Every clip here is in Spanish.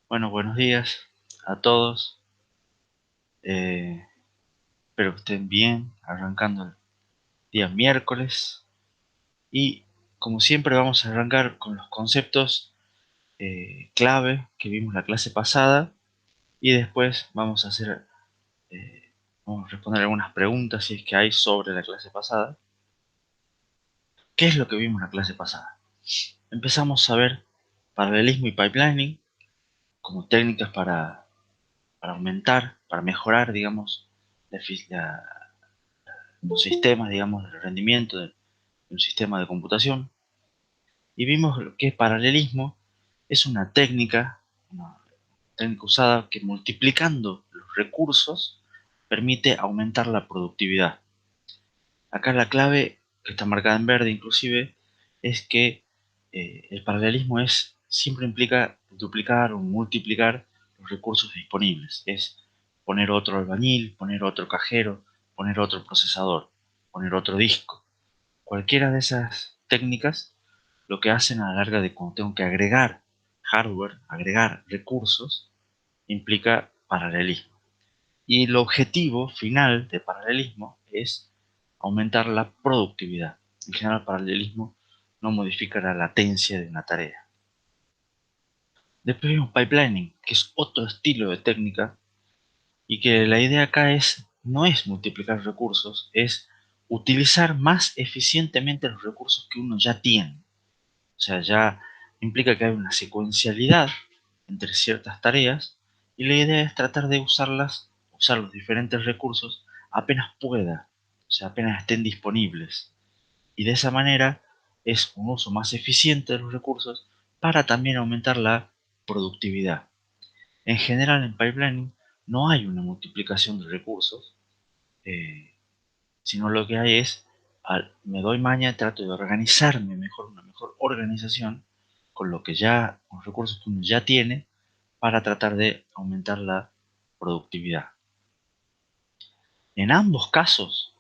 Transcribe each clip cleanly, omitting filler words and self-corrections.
Bueno, buenos días a todos. Espero que estén bien, arrancando el día miércoles. Y como siempre vamos a arrancar con los conceptos clave que vimos la clase pasada. Y después eh, vamos a responder algunas preguntas si es que hay sobre la clase pasada. ¿Qué es lo que vimos la clase pasada? Empezamos a ver paralelismo y pipelining como técnicas para aumentar, para mejorar, digamos, los sistemas, digamos, del rendimiento de un sistema de computación. Y vimos que paralelismo es una técnica usada que multiplicando los recursos permite aumentar la productividad. Acá la clave, que está marcada en verde inclusive, es que el paralelismo siempre implica duplicar o multiplicar los recursos disponibles. Es poner otro albañil, poner otro cajero, poner otro procesador, poner otro disco. Cualquiera de esas técnicas lo que hacen a la larga de cuando tengo que agregar hardware, agregar recursos, implica paralelismo. Y el objetivo final de paralelismo es aumentar la productividad. En general, el paralelismo no modifica la latencia de una tarea. Después vemos pipelining, que es otro estilo de técnica y que la idea acá no es multiplicar recursos, es utilizar más eficientemente los recursos que uno ya tiene. O sea, ya implica que hay una secuencialidad entre ciertas tareas y la idea es tratar de usar los diferentes recursos apenas pueda, o sea, apenas estén disponibles. Y de esa manera es un uso más eficiente de los recursos para también aumentar la productividad. En general, en pipelining no hay una multiplicación de recursos, eh, sino lo que hay me doy maña, trato de organizarme mejor, una mejor organización con con los recursos que uno ya tiene para tratar de aumentar la productividad. En ambos casos,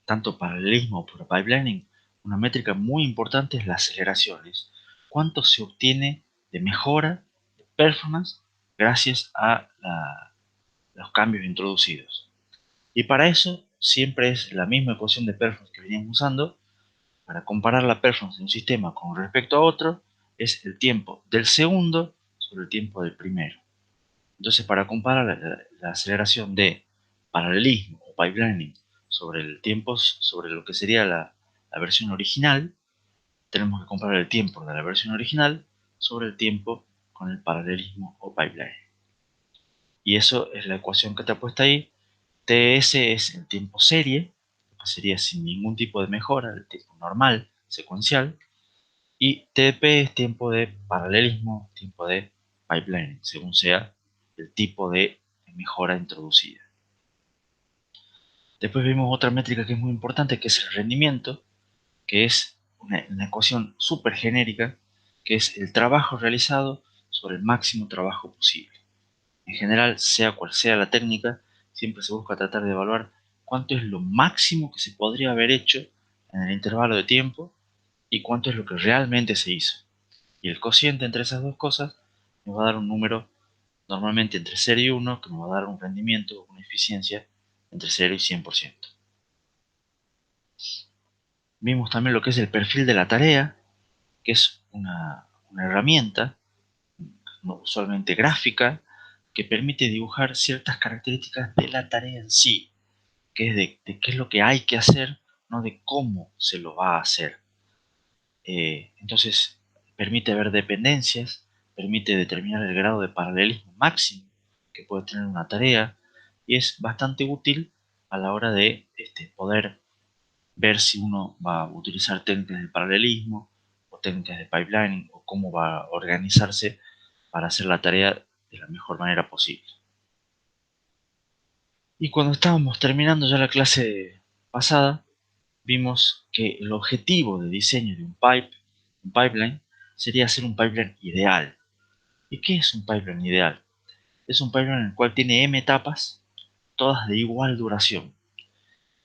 tanto paralelismo como pipelining, una métrica muy importante es la aceleración, es cuánto se obtiene de mejora, de performance, gracias a los cambios introducidos. Y para eso siempre es la misma ecuación de performance que veníamos usando. Para comparar la performance de un sistema con respecto a otro, es el tiempo del segundo sobre el tiempo del primero. Entonces, para comparar la aceleración de paralelismo o pipelining sobre el tiempo, sobre lo que sería la versión original, tenemos que comparar el tiempo de la versión original sobre el tiempo con el paralelismo o pipelining. Y eso es la ecuación que te ha puesto ahí. TS es el tiempo serie, que sería sin ningún tipo de mejora, el tiempo normal, secuencial. Y TP es tiempo de paralelismo, tiempo de pipelining, según sea el tipo de mejora introducida. Después vimos otra métrica que es muy importante, que es el rendimiento, que es una ecuación súper genérica, que es el trabajo realizado sobre el máximo trabajo posible. En general, sea cual sea la técnica, siempre se busca tratar de evaluar cuánto es lo máximo que se podría haber hecho en el intervalo de tiempo y cuánto es lo que realmente se hizo. Y el cociente entre esas dos cosas me va a dar un número normalmente entre 0 y 1, que me va a dar un rendimiento, una eficiencia entre 0 y 100%. Vimos también lo que es el perfil de la tarea, que es una herramienta, no usualmente gráfica, que permite dibujar ciertas características de la tarea en sí, que es de qué es lo que hay que hacer, no de cómo se lo va a hacer. Entonces, permite ver dependencias, permite determinar el grado de paralelismo máximo que puede tener una tarea y es bastante útil a la hora de poder ver si uno va a utilizar técnicas de paralelismo o técnicas de pipelining o cómo va a organizarse para hacer la tarea de la mejor manera posible. Y cuando estábamos terminando ya la clase pasada, vimos que el objetivo de diseño de un pipeline, sería hacer un pipeline ideal. ¿Y qué es un pipeline ideal? Es un pipeline en el cual tiene m etapas, todas de igual duración,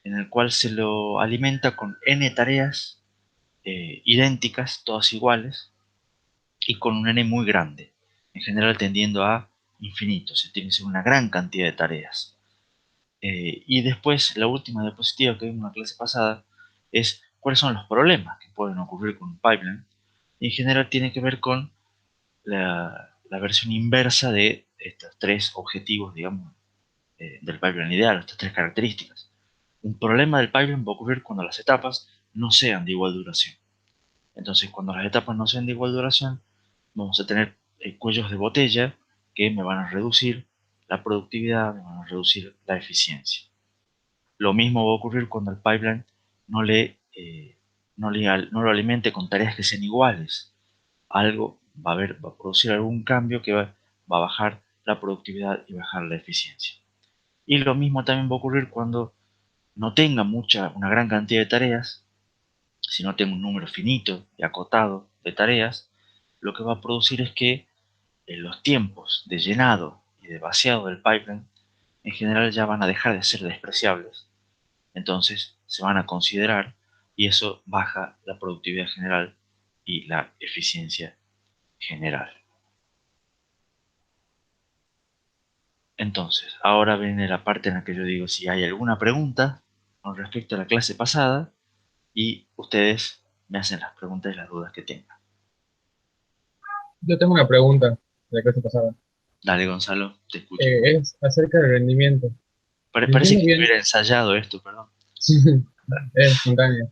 en el cual se lo alimenta con n tareas idénticas, todas iguales, y con un n muy grande, en general tendiendo a infinito, o sea, tiene que ser una gran cantidad de tareas. Y después, la última diapositiva que vimos en la clase pasada es cuáles son los problemas que pueden ocurrir con un pipeline. Y en general tiene que ver con la versión inversa de estos tres objetivos, digamos, del pipeline ideal, estas tres características. Un problema del pipeline va a ocurrir cuando las etapas no sean de igual duración. Entonces, cuando las etapas no sean de igual duración, vamos a tener cuellos de botella que me van a reducir la productividad, me van a reducir la eficiencia. Lo mismo va a ocurrir cuando el pipeline no, no lo alimente con tareas que sean iguales. Algo va a producir algún cambio que va a bajar la productividad y bajar la eficiencia. Y lo mismo también va a ocurrir cuando no tenga una gran cantidad de tareas, si no tengo un número finito y acotado de tareas, lo que va a producir es que los tiempos de llenado y de vaciado del pipeline en general ya van a dejar de ser despreciables. Entonces se van a considerar y eso baja la productividad general y la eficiencia general. Entonces, ahora viene la parte en la que yo digo si hay alguna pregunta con respecto a la clase pasada y ustedes me hacen las preguntas y las dudas que tengan. Yo tengo una pregunta de la clase pasada. Dale, Gonzalo, te escucho. Es acerca del rendimiento. ¿No Parece entiendo que bien? estuviera ensayado esto, perdón. Es espontáneo.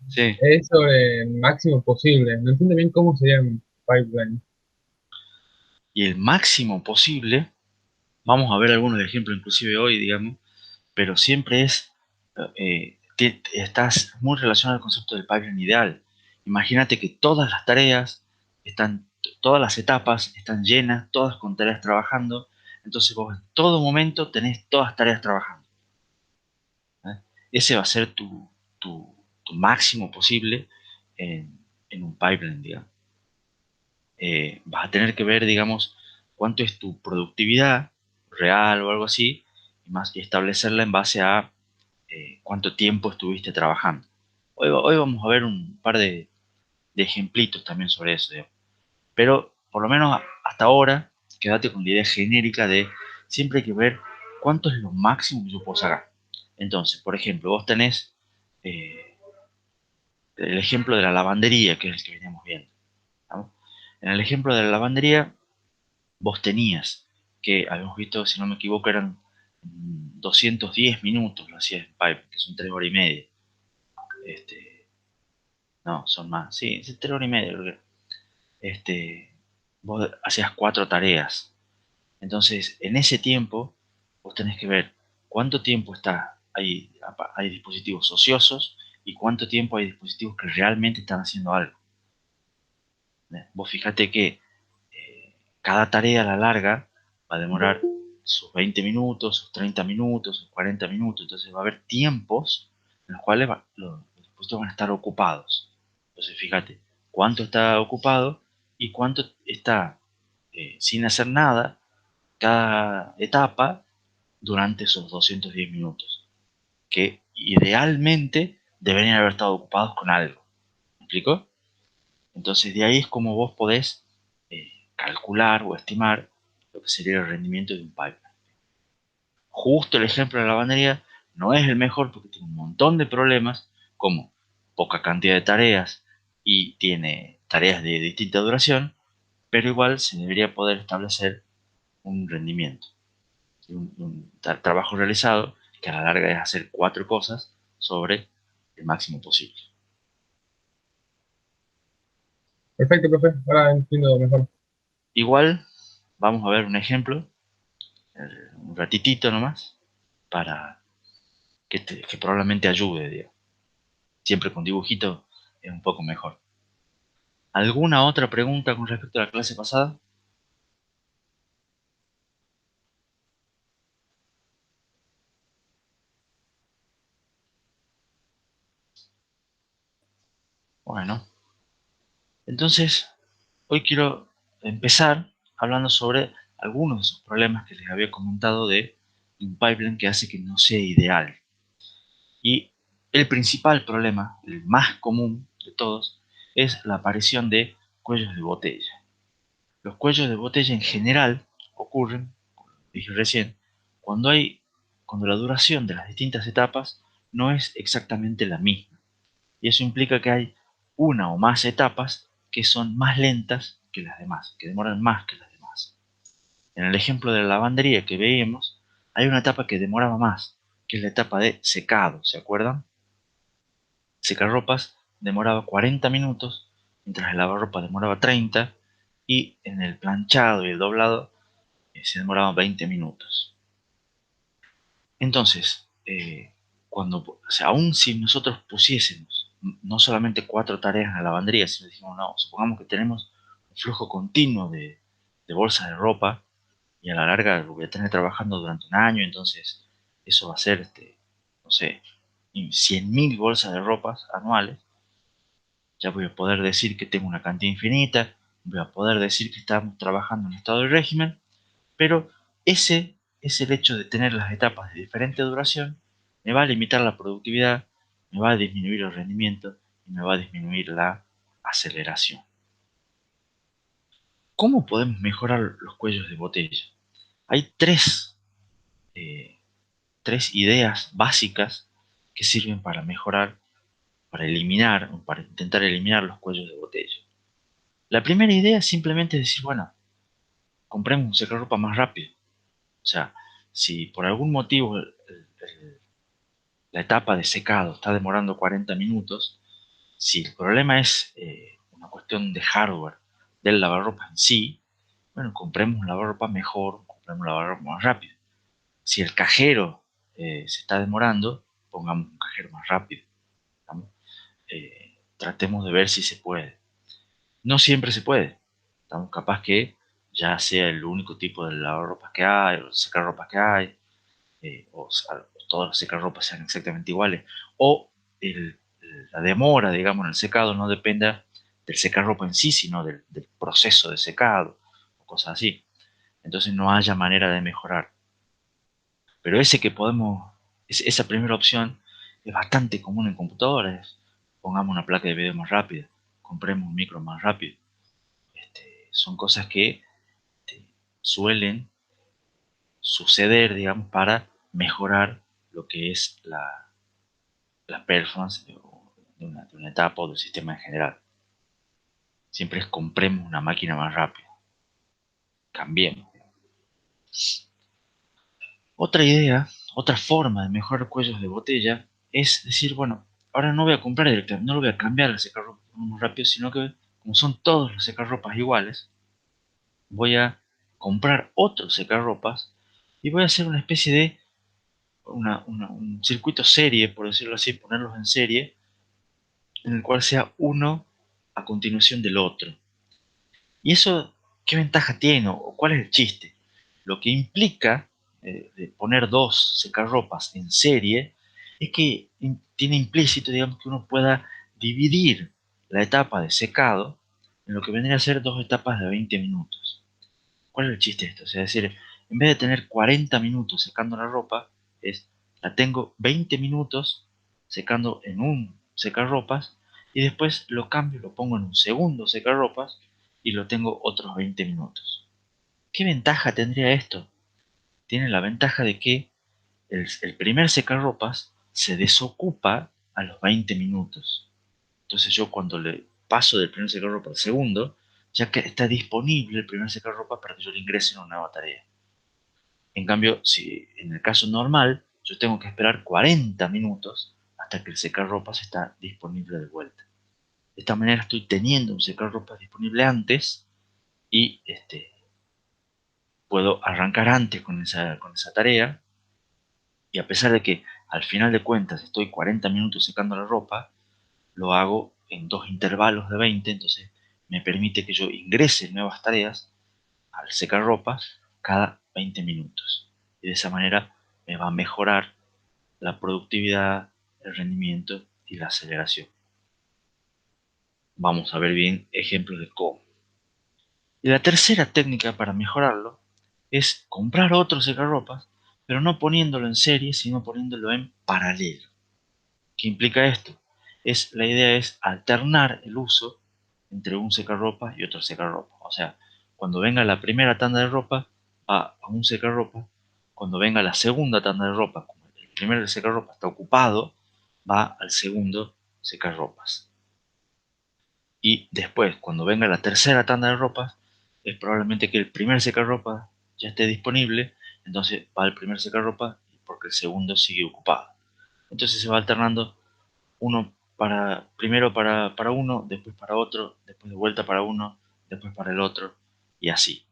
Sí. Es sobre el máximo posible. No entiendo bien cómo sería un pipeline. Y el máximo posible, vamos a ver algunos ejemplos inclusive hoy, digamos, pero siempre estás muy relacionado al concepto del pipeline ideal. Imagínate que todas las tareas todas las etapas están llenas, todas con tareas trabajando, entonces vos en todo momento tenés todas tareas trabajando. ¿Eh? Ese va a ser tu máximo posible en un pipeline, digamos. Vas a tener que ver, digamos, cuánto es tu productividad real o algo así, y establecerla en base a cuánto tiempo estuviste trabajando. Hoy vamos a ver un par de ejemplitos también sobre eso, digamos. Pero por lo menos hasta ahora, quédate con la idea genérica de siempre hay que ver cuánto es lo máximo que yo puedo sacar. Entonces, por ejemplo, vos tenés eh, el ejemplo de la lavandería, que es el que veníamos viendo. ¿No? En el ejemplo de la lavandería, vos tenías que, habíamos visto, si no me equivoco, eran 210 minutos, lo hacías en Pipe, que son 3 horas y media. Este, no, son más, sí, 3 horas y media, creo que. Vos hacías 4 tareas. Entonces, en ese tiempo, vos tenés que ver cuánto tiempo hay dispositivos ociosos y cuánto tiempo hay dispositivos que realmente están haciendo algo. Vos fíjate que cada tarea a la larga va a demorar sus 20 minutos, sus 30 minutos, sus 40 minutos. Entonces va a haber tiempos en los cuales los dispositivos van a estar ocupados. Entonces fíjate cuánto está ocupado y cuánto está sin hacer nada cada etapa durante esos 210 minutos, que idealmente deberían haber estado ocupados con algo. ¿Me explico? Entonces de ahí es como vos podés calcular o estimar lo que sería el rendimiento de un pipeline. Justo el ejemplo de la lavandería no es el mejor porque tiene un montón de problemas, como poca cantidad de tareas y tiene tareas de distinta duración, pero igual se debería poder establecer un rendimiento, un trabajo realizado que a la larga es hacer 4 cosas sobre el máximo posible. Perfecto, profe. Ahora entiendo mejor. Igual, vamos a ver un ejemplo, un ratitito nomás, para que probablemente ayude, digamos. Siempre con dibujito es un poco mejor. ¿Alguna otra pregunta con respecto a la clase pasada? Bueno, entonces hoy quiero empezar hablando sobre algunos de esos problemas que les había comentado de un pipeline que hace que no sea ideal. Y el principal problema, el más común de todos, es la aparición de cuellos de botella. Los cuellos de botella en general ocurren, como dije recién, cuando cuando la duración de las distintas etapas no es exactamente la misma. Y eso implica que hay una o más etapas que son más lentas que las demás, que demoran más que las demás. En el ejemplo de la lavandería que veíamos, hay una etapa que demoraba más, que es la etapa de secado, ¿se acuerdan? Secarropas demoraba 40 minutos, mientras el lavarropa demoraba 30, y en el planchado y el doblado se demoraba 20 minutos. Entonces, o sea, aún si nosotros pusiésemos no solamente 4 tareas en la lavandería, si decimos, no, supongamos que tenemos un flujo continuo de bolsas de ropa, y a la larga lo voy a tener trabajando durante un año, entonces eso va a ser, no sé, 100.000 bolsas de ropas anuales. Ya voy a poder decir que tengo una cantidad infinita, voy a poder decir que estamos trabajando en estado de régimen, pero ese es el hecho de tener las etapas de diferente duración, me va a limitar la productividad, me va a disminuir el rendimiento y me va a disminuir la aceleración. ¿Cómo podemos mejorar los cuellos de botella? Hay eh, tres ideas básicas que sirven para mejorar, para eliminar, o para intentar eliminar los cuellos de botella. La primera idea es simplemente decir, bueno, compremos un secarropa más rápido. O sea, si por algún motivo la etapa de secado está demorando 40 minutos, si el problema es una cuestión de hardware del lavarropa en sí, bueno, compremos un lavarropa mejor, compremos un lavarropa más rápido. Si el cajero se está demorando, pongamos un cajero más rápido. Tratemos de ver si se puede. No siempre se puede. Estamos capaz que ya sea el único tipo de lavarropas que hay, o secarropas que hay, o todos los secarropas sean exactamente iguales, o el- la demora, digamos, en el secado no dependa del secarropa en sí, sino del proceso de secado, o cosas así. Entonces no haya manera de mejorar. Pero esa primera opción es bastante común en computadoras. Pongamos una placa de video más rápida, compremos un micro más rápido. Son cosas que suelen suceder, digamos, para mejorar lo que es la performance de una etapa o del sistema en general. Siempre es compremos una máquina más rápida, cambiemos. Otra idea, otra forma de mejorar cuellos de botella es decir, bueno, ahora no voy a comprar directamente, no lo voy a cambiar al secarropa más rápido, sino que como son todos los secarropas iguales, voy a comprar otros secarropas y voy a hacer una especie de un circuito serie, por decirlo así, ponerlos en serie, en el cual sea uno a continuación del otro. ¿Y eso qué ventaja tiene o cuál es el chiste? Lo que implica de poner dos secarropas en serie es que tiene implícito, digamos, que uno pueda dividir la etapa de secado en lo que vendría a ser dos etapas de 20 minutos. ¿Cuál es el chiste de esto? O sea, es decir, en vez de tener 40 minutos secando la ropa, la tengo 20 minutos secando en un secarropas y después lo cambio, lo pongo en un segundo secarropas y lo tengo otros 20 minutos. ¿Qué ventaja tendría esto? Tiene la ventaja de que el primer secarropas se desocupa a los 20 minutos. Entonces yo cuando le paso del primer secarropa al segundo, ya que está disponible el primer secarropa para que yo le ingrese en una nueva tarea. En cambio, si en el caso normal, yo tengo que esperar 40 minutos hasta que el secarropas está disponible de vuelta. De esta manera estoy teniendo un secarropas disponible antes y puedo arrancar antes con esa tarea. Y a pesar de que al final de cuentas estoy 40 minutos secando la ropa, lo hago en dos intervalos de 20, entonces me permite que yo ingrese nuevas tareas al secar ropas cada 20 minutos. Y de esa manera me va a mejorar la productividad, el rendimiento y la aceleración. Vamos a ver bien ejemplos de cómo. Y la tercera técnica para mejorarlo es comprar otro secarropas, pero no poniéndolo en serie, sino poniéndolo en paralelo. ¿Qué implica esto? La idea es alternar el uso entre un secarropas y otro secarropas. O sea, cuando venga la primera tanda de ropa, va a un secarropa. Cuando venga la segunda tanda de ropa, como el primer secarropa está ocupado, va al segundo secarropas. Y después, cuando venga la tercera tanda de ropas, es probablemente que el primer secarropa ya esté disponible, entonces va al primer secarropa porque el segundo sigue ocupado. Entonces se va alternando uno primero para uno, después para otro, después de vuelta para uno, después para el otro, y así.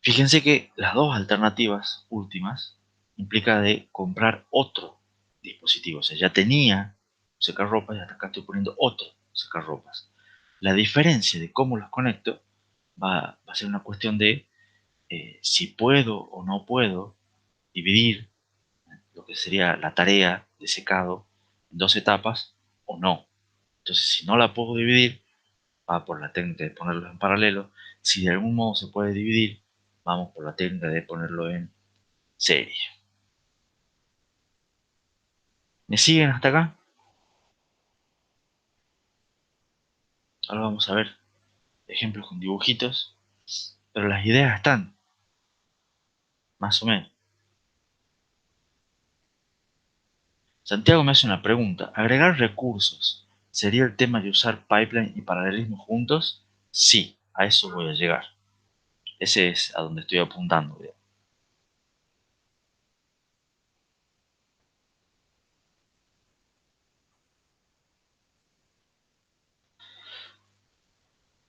Fíjense que las dos alternativas últimas implica de comprar otro dispositivo. O sea, ya tenía un secarropas y hasta acá estoy poniendo otro secarropas. La diferencia de cómo los conecto va a ser una cuestión de si puedo o no puedo dividir lo que sería la tarea de secado en dos etapas o no. Entonces, si no la puedo dividir, va por la técnica de ponerlos en paralelo. Si de algún modo se puede dividir, vamos por la técnica de ponerlo en serie. ¿Me siguen hasta acá? Ahora vamos a ver ejemplos con dibujitos, pero las ideas están, más o menos. Santiago me hace una pregunta. ¿Agregar recursos sería el tema de usar pipeline y paralelismo juntos? Sí, a eso voy a llegar. Ese es a donde estoy apuntando.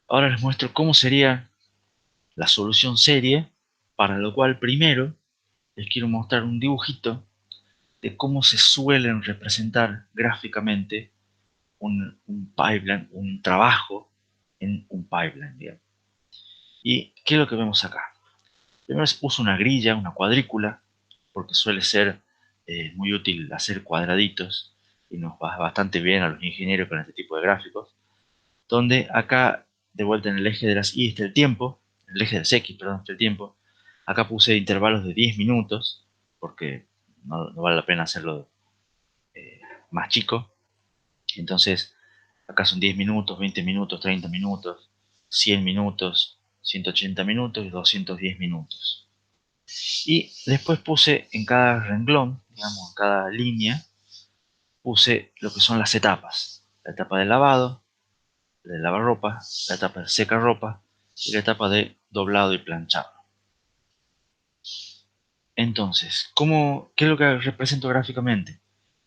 Ahora les muestro cómo sería la solución serie, para lo cual primero les quiero mostrar un dibujito de cómo se suelen representar gráficamente un pipeline, un trabajo en un pipeline, digamos. ¿Y qué es lo que vemos acá? Primero uso una grilla, una cuadrícula, porque suele ser muy útil hacer cuadraditos y nos va bastante bien a los ingenieros con este tipo de gráficos, donde acá, de vuelta en el eje de las Y está el tiempo, en el eje de las X, perdón, está el tiempo. Acá puse intervalos de 10 minutos, porque no vale la pena hacerlo eh, más chico. Entonces, acá son 10 minutos, 20 minutos, 30 minutos, 100 minutos, 180 minutos y 210 minutos. Y después puse en cada renglón, digamos, en cada línea, puse lo que son las etapas. La etapa de lavado, la de lavarropa, la etapa de secarropa y la etapa de doblado y planchado. Entonces, ¿qué es lo que represento gráficamente?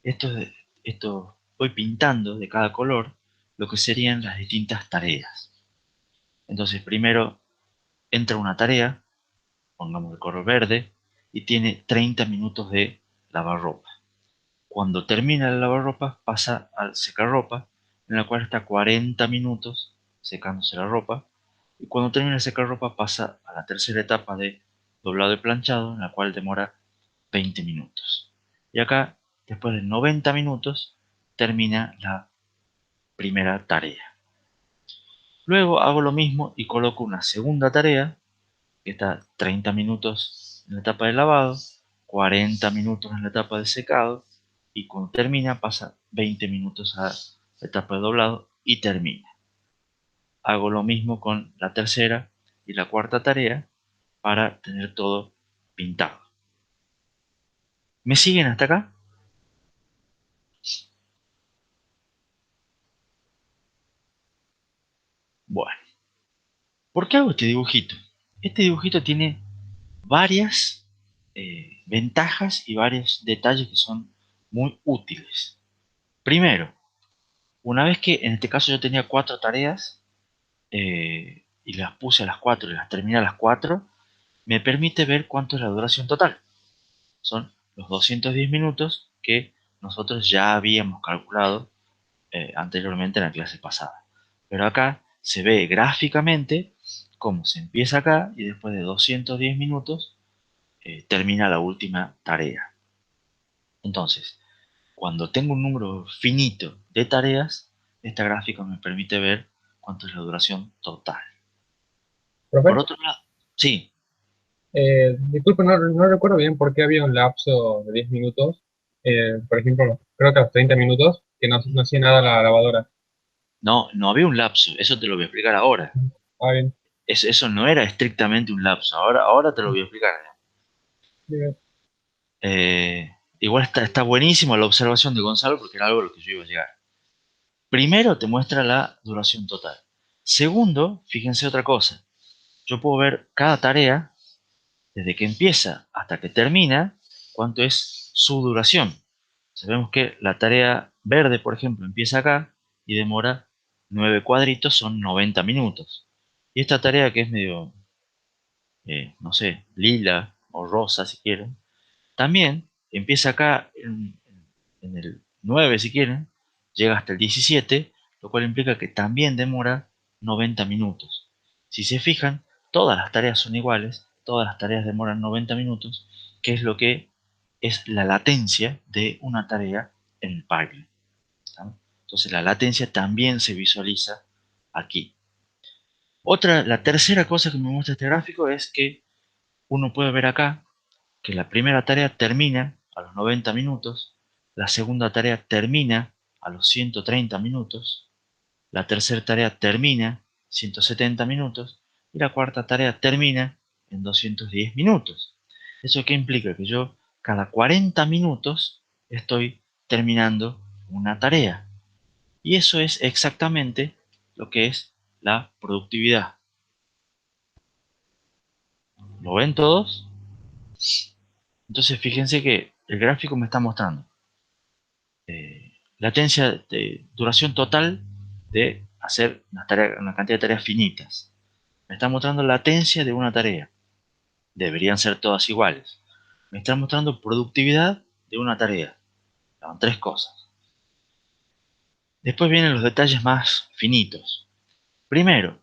Esto voy pintando de cada color lo que serían las distintas tareas. Entonces, primero entra una tarea, pongamos el color verde, y tiene 30 minutos de lavarropa. Cuando termina el lavarropa, pasa al secarropa, en la cual está 40 minutos secándose la ropa. Y cuando termina el secarropa, pasa a la tercera etapa de doblado y planchado, en la cual demora 20 minutos. Y acá, después de 90 minutos, termina la primera tarea. Luego hago lo mismo y coloco una segunda tarea, que está 30 minutos en la etapa de lavado, 40 minutos en la etapa de secado, y cuando termina pasa 20 minutos a la etapa de doblado y termina. Hago lo mismo con la tercera y la cuarta tarea para tener todo pintado. ¿Me siguen hasta acá? Bueno, ¿por qué hago este dibujito? Este dibujito tiene varias ventajas y varios detalles que son muy útiles. Primero, una vez que en este caso yo tenía 4 tareas y las puse a las 4 y las terminé a las 4, me permite ver cuánto es la duración total. Son los 210 minutos que nosotros ya habíamos calculado anteriormente en la clase pasada. Pero acá se ve gráficamente cómo se empieza acá y después de 210 minutos termina la última tarea. Entonces, cuando tengo un número finito de tareas, esta gráfica me permite ver cuánto es la duración total. Por Profe, otro lado, sí, disculpe, no recuerdo bien por qué había un lapso de 10 minutos. Por ejemplo, creo que a los 30 minutos, que no hacía nada la lavadora. no había un lapso, eso te lo voy a explicar ahora. Ah, bien. eso no era estrictamente un lapso. Ahora te lo voy a explicar. Bien. Igual está buenísima la observación de Gonzalo porque era algo a lo que yo iba a llegar. Primero te muestra la duración total. Segundo, fíjense otra cosa. Yo puedo ver cada tarea desde que empieza hasta que termina, cuánto es su duración. Sabemos que la tarea verde, por ejemplo, empieza acá y demora 9 cuadritos, son 90 minutos. Y esta tarea que es medio, no sé, lila o rosa si quieren, también empieza acá en el 9 si quieren, llega hasta el 17, lo cual implica que también demora 90 minutos. Si se fijan, todas las tareas son iguales, todas las tareas demoran 90 minutos, que es lo que es la latencia de una tarea en el pipeline. ¿Tá? Entonces la latencia también se visualiza aquí. La tercera cosa que me muestra este gráfico es que uno puede ver acá que la primera tarea termina a los 90 minutos, la segunda tarea termina a los 130 minutos, la tercera tarea termina 170 minutos y la cuarta tarea termina en 210 minutos. ¿Eso qué implica? Que yo cada 40 minutos estoy terminando una tarea. Y eso es exactamente lo que es la productividad. ¿Lo ven todos? Entonces fíjense que el gráfico me está mostrando latencia de duración total de hacer una cantidad de tareas finitas. Me está mostrando latencia de una tarea. Deberían ser todas iguales. Me está mostrando productividad de una tarea. Son tres cosas. Después vienen los detalles más finitos. Primero,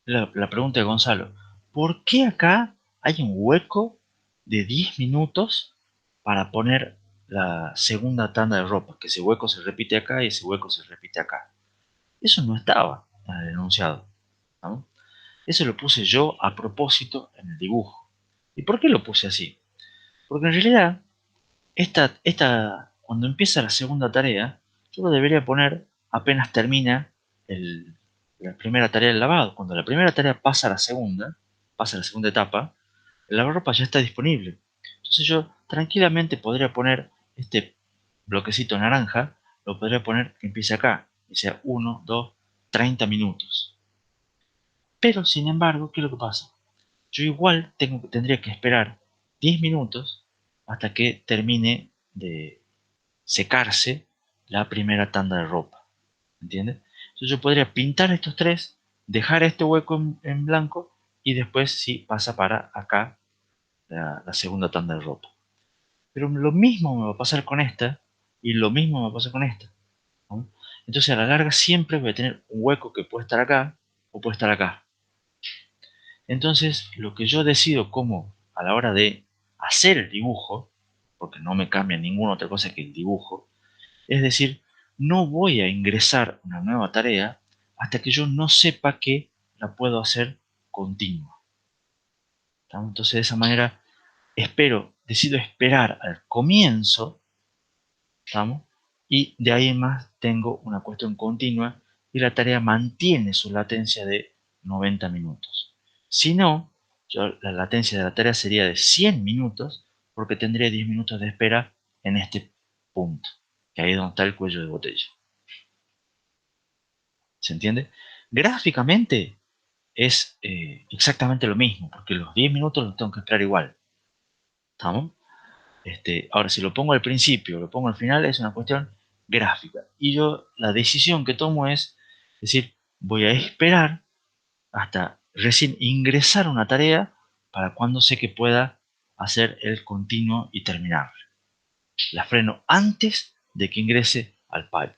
la pregunta de Gonzalo. ¿Por qué acá hay un hueco de 10 minutos para poner la segunda tanda de ropa? Que ese hueco se repite acá y ese hueco se repite acá. Eso no estaba en el enunciado, ¿no? Eso lo puse yo a propósito en el dibujo. ¿Y por qué lo puse así? Porque en realidad, cuando empieza la segunda tarea, yo lo debería poner apenas termina la primera tarea del lavado. Cuando la primera tarea pasa a la segunda etapa, el lavarropa ya está disponible. Entonces yo tranquilamente podría poner este bloquecito naranja, lo podría poner que empiece acá, y sea 1, 2, 30 minutos. Pero sin embargo, ¿qué es lo que pasa? Yo igual tendría que esperar 10 minutos hasta que termine de secarse la primera tanda de ropa. ¿Entiendes? Entonces yo podría pintar estos tres, dejar este hueco en blanco y después sí pasa para acá la segunda tanda de ropa. Pero lo mismo me va a pasar con esta y lo mismo me va a pasar con esta, ¿no? Entonces a la larga siempre voy a tener un hueco que puede estar acá o puede estar acá. Entonces lo que yo decido como a la hora de hacer el dibujo, porque no me cambia ninguna otra cosa que el dibujo, es decir, no voy a ingresar una nueva tarea hasta que yo no sepa que la puedo hacer continua. ¿Tá? Entonces de esa manera decido esperar al comienzo, ¿estamos? Y de ahí en más tengo una cuestión continua y la tarea mantiene su latencia de 90 minutos. Si no, la latencia de la tarea sería de 100 minutos porque tendría 10 minutos de espera en este punto, que ahí es donde está el cuello de botella. ¿Se entiende? Gráficamente es exactamente lo mismo, porque los 10 minutos los tengo que esperar igual. ¿Estamos? Ahora, si lo pongo al principio o lo pongo al final, es una cuestión gráfica. Y yo la decisión que tomo es decir, voy a esperar hasta recién ingresar una tarea para cuando sé que pueda hacer el continuo y terminar. La freno antes de que ingrese al pipeline.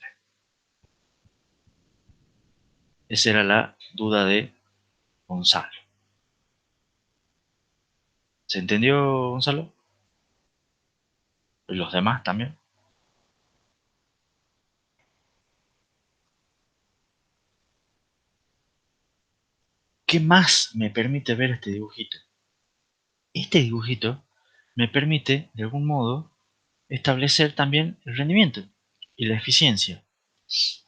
Esa era la duda de Gonzalo. ¿Se entendió, Gonzalo? ¿Y los demás también? ¿Qué más me permite ver este dibujito? Este dibujito me permite, de algún modo, establecer también el rendimiento y la eficiencia.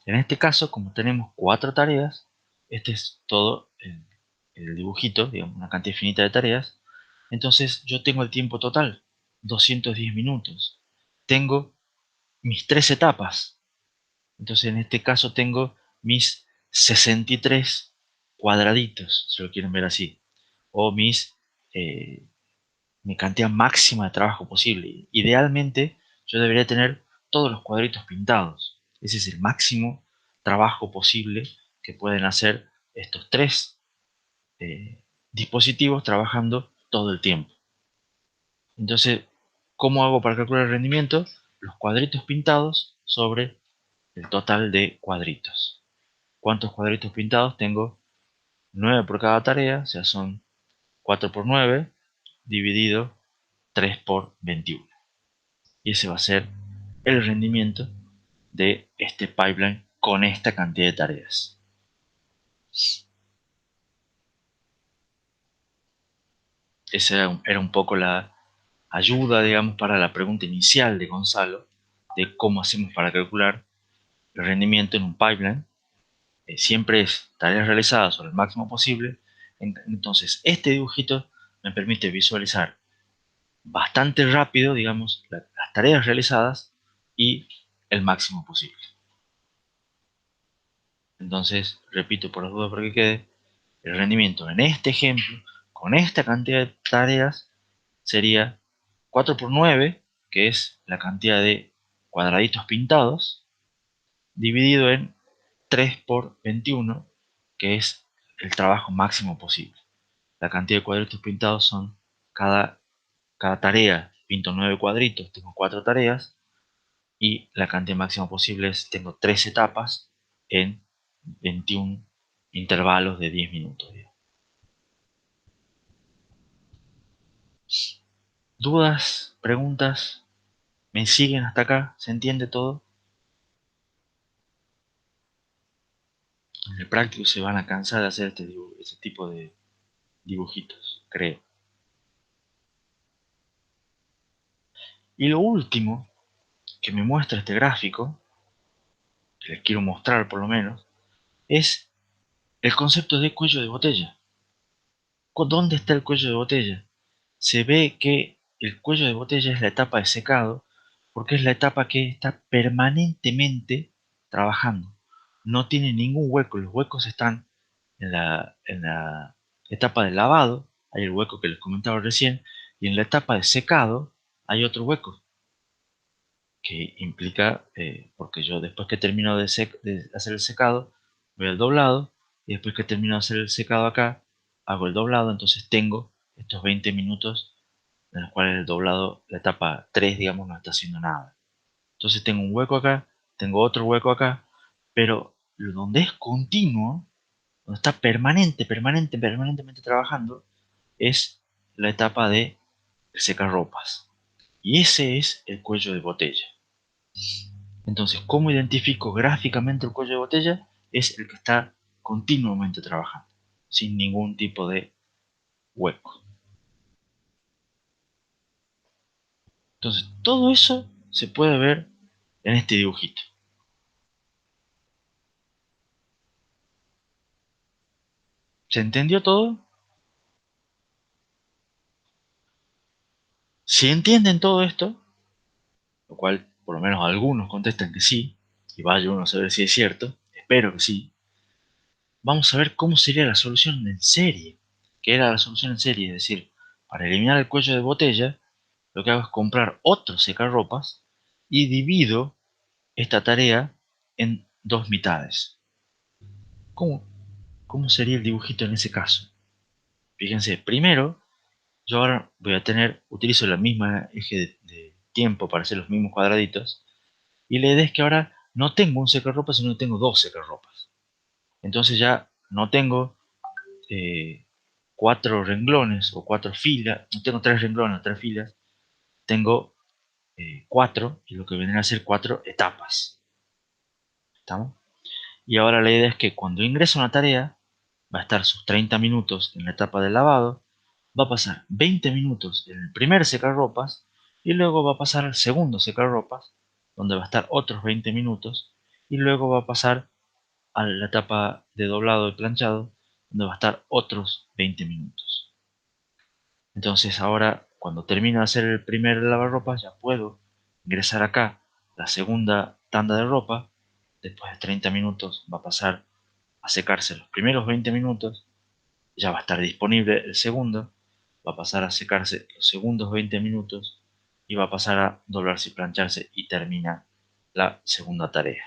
En este caso, como tenemos 4 tareas, este es todo el dibujito, digamos, una cantidad infinita de tareas, entonces yo tengo el tiempo total, 210 minutos. Tengo mis 3 etapas. Entonces en este caso tengo mis 63 cuadraditos, si lo quieren ver así. O eh, mi cantidad máxima de trabajo posible. Idealmente yo debería tener todos los cuadritos pintados. Ese es el máximo trabajo posible que pueden hacer estos tres dispositivos trabajando todo el tiempo. Entonces, ¿cómo hago para calcular el rendimiento? Los cuadritos pintados sobre el total de cuadritos. ¿Cuántos cuadritos pintados? Tengo 9 por cada tarea, o sea, son 4 por 9 dividido 3 por 21. Y ese va a ser el rendimiento de este pipeline con esta cantidad de tareas. Esa era un poco la ayuda, digamos, para la pregunta inicial de Gonzalo, de cómo hacemos para calcular el rendimiento en un pipeline. Siempre es tareas realizadas sobre el máximo posible. Entonces, este dibujito me permite visualizar bastante rápido, digamos, las tareas realizadas y el máximo posible. Entonces, repito por las dudas para que quede, el rendimiento en este ejemplo, con esta cantidad de tareas, sería 4 por 9, que es la cantidad de cuadraditos pintados, dividido en 3 por 21, que es el trabajo máximo posible. La cantidad de cuadritos pintados son cada tarea, pinto 9 cuadritos, tengo 4 tareas, y la cantidad máxima posible es, tengo 3 etapas en 21 intervalos de 10 minutos. ¿Dudas? ¿Preguntas? ¿Me siguen hasta acá? ¿Se entiende todo? En el práctico se van a cansar de hacer este tipo de dibujitos, creo. Y lo último que me muestra este gráfico, que les quiero mostrar por lo menos, es el concepto de cuello de botella. ¿Dónde está el cuello de botella? Se ve que el cuello de botella es la etapa de secado, porque es la etapa que está permanentemente trabajando. No tiene ningún hueco, los huecos están en la etapa de lavado, hay el hueco que les comentaba recién, y en la etapa de secado hay otro hueco, que implica, porque yo después que termino de hacer el secado, voy al doblado, y después que termino de hacer el secado acá, hago el doblado, entonces tengo estos 20 minutos en los cuales el doblado, la etapa 3 digamos, no está haciendo nada. Entonces tengo un hueco acá, tengo otro hueco acá, pero donde es continuo, donde está permanentemente trabajando, es la etapa de secarropas. Y ese es el cuello de botella. Entonces, ¿cómo identifico gráficamente el cuello de botella? Es el que está continuamente trabajando, sin ningún tipo de hueco. Entonces, todo eso se puede ver en este dibujito. ¿Se entendió todo? Si entienden todo esto, lo cual por lo menos algunos contestan que sí, y vaya uno a saber si es cierto, espero que sí, vamos a ver cómo sería la solución en serie. ¿Qué era la solución en serie? Es decir, para eliminar el cuello de botella, lo que hago es comprar otro secarropas y divido esta tarea en dos mitades. ¿Cómo, cómo sería el dibujito en ese caso? Fíjense, primero, yo ahora utilizo la misma eje de tiempo para hacer los mismos cuadraditos, y la idea es que ahora no tengo un secarropas, sino que tengo dos secarropas. Entonces ya no tengo eh, 4 renglones o 4 filas, no tengo 3 renglones o 3 filas, tengo 4, y lo que vendrían a ser 4 etapas. ¿Estamos? Y ahora la idea es que cuando ingresa una tarea, va a estar sus 30 minutos en la etapa de lavado, va a pasar 20 minutos en el primer secarropas, y luego va a pasar al segundo secarropas, donde va a estar otros 20 minutos, y luego va a pasar a la etapa de doblado y planchado, donde va a estar otros 20 minutos. Entonces ahora, cuando termino de hacer el primer lavarropa, ya puedo ingresar acá la segunda tanda de ropa. Después de 30 minutos va a pasar a secarse los primeros 20 minutos. Ya va a estar disponible el segundo. Va a pasar a secarse los segundos 20 minutos. Y va a pasar a doblarse y plancharse y termina la segunda tarea.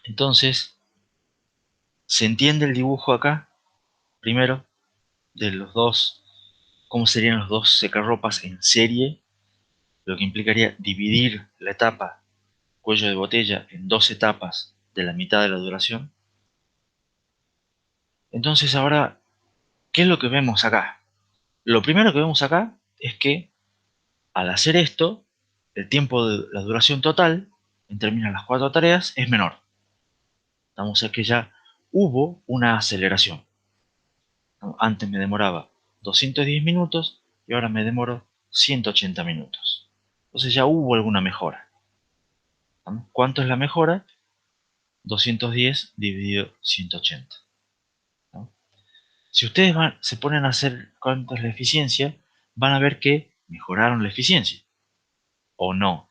Entonces, ¿se entiende el dibujo acá? Primero, de los dos, cómo serían los dos secarropas en serie, lo que implicaría dividir la etapa cuello de botella en dos etapas de la mitad de la duración. Entonces ahora, ¿qué es lo que vemos acá? Lo primero que vemos acá es que al hacer esto, el tiempo de la duración total en términos de las 4 tareas es menor. Vamos a ver que ya hubo una aceleración. Antes me demoraba 210 minutos y ahora me demoro 180 minutos. Entonces ya hubo alguna mejora. ¿Cuánto es la mejora? 210 dividido 180. Si ustedes se ponen a hacer cuánto es la eficiencia, van a ver que mejoraron la eficiencia. O no.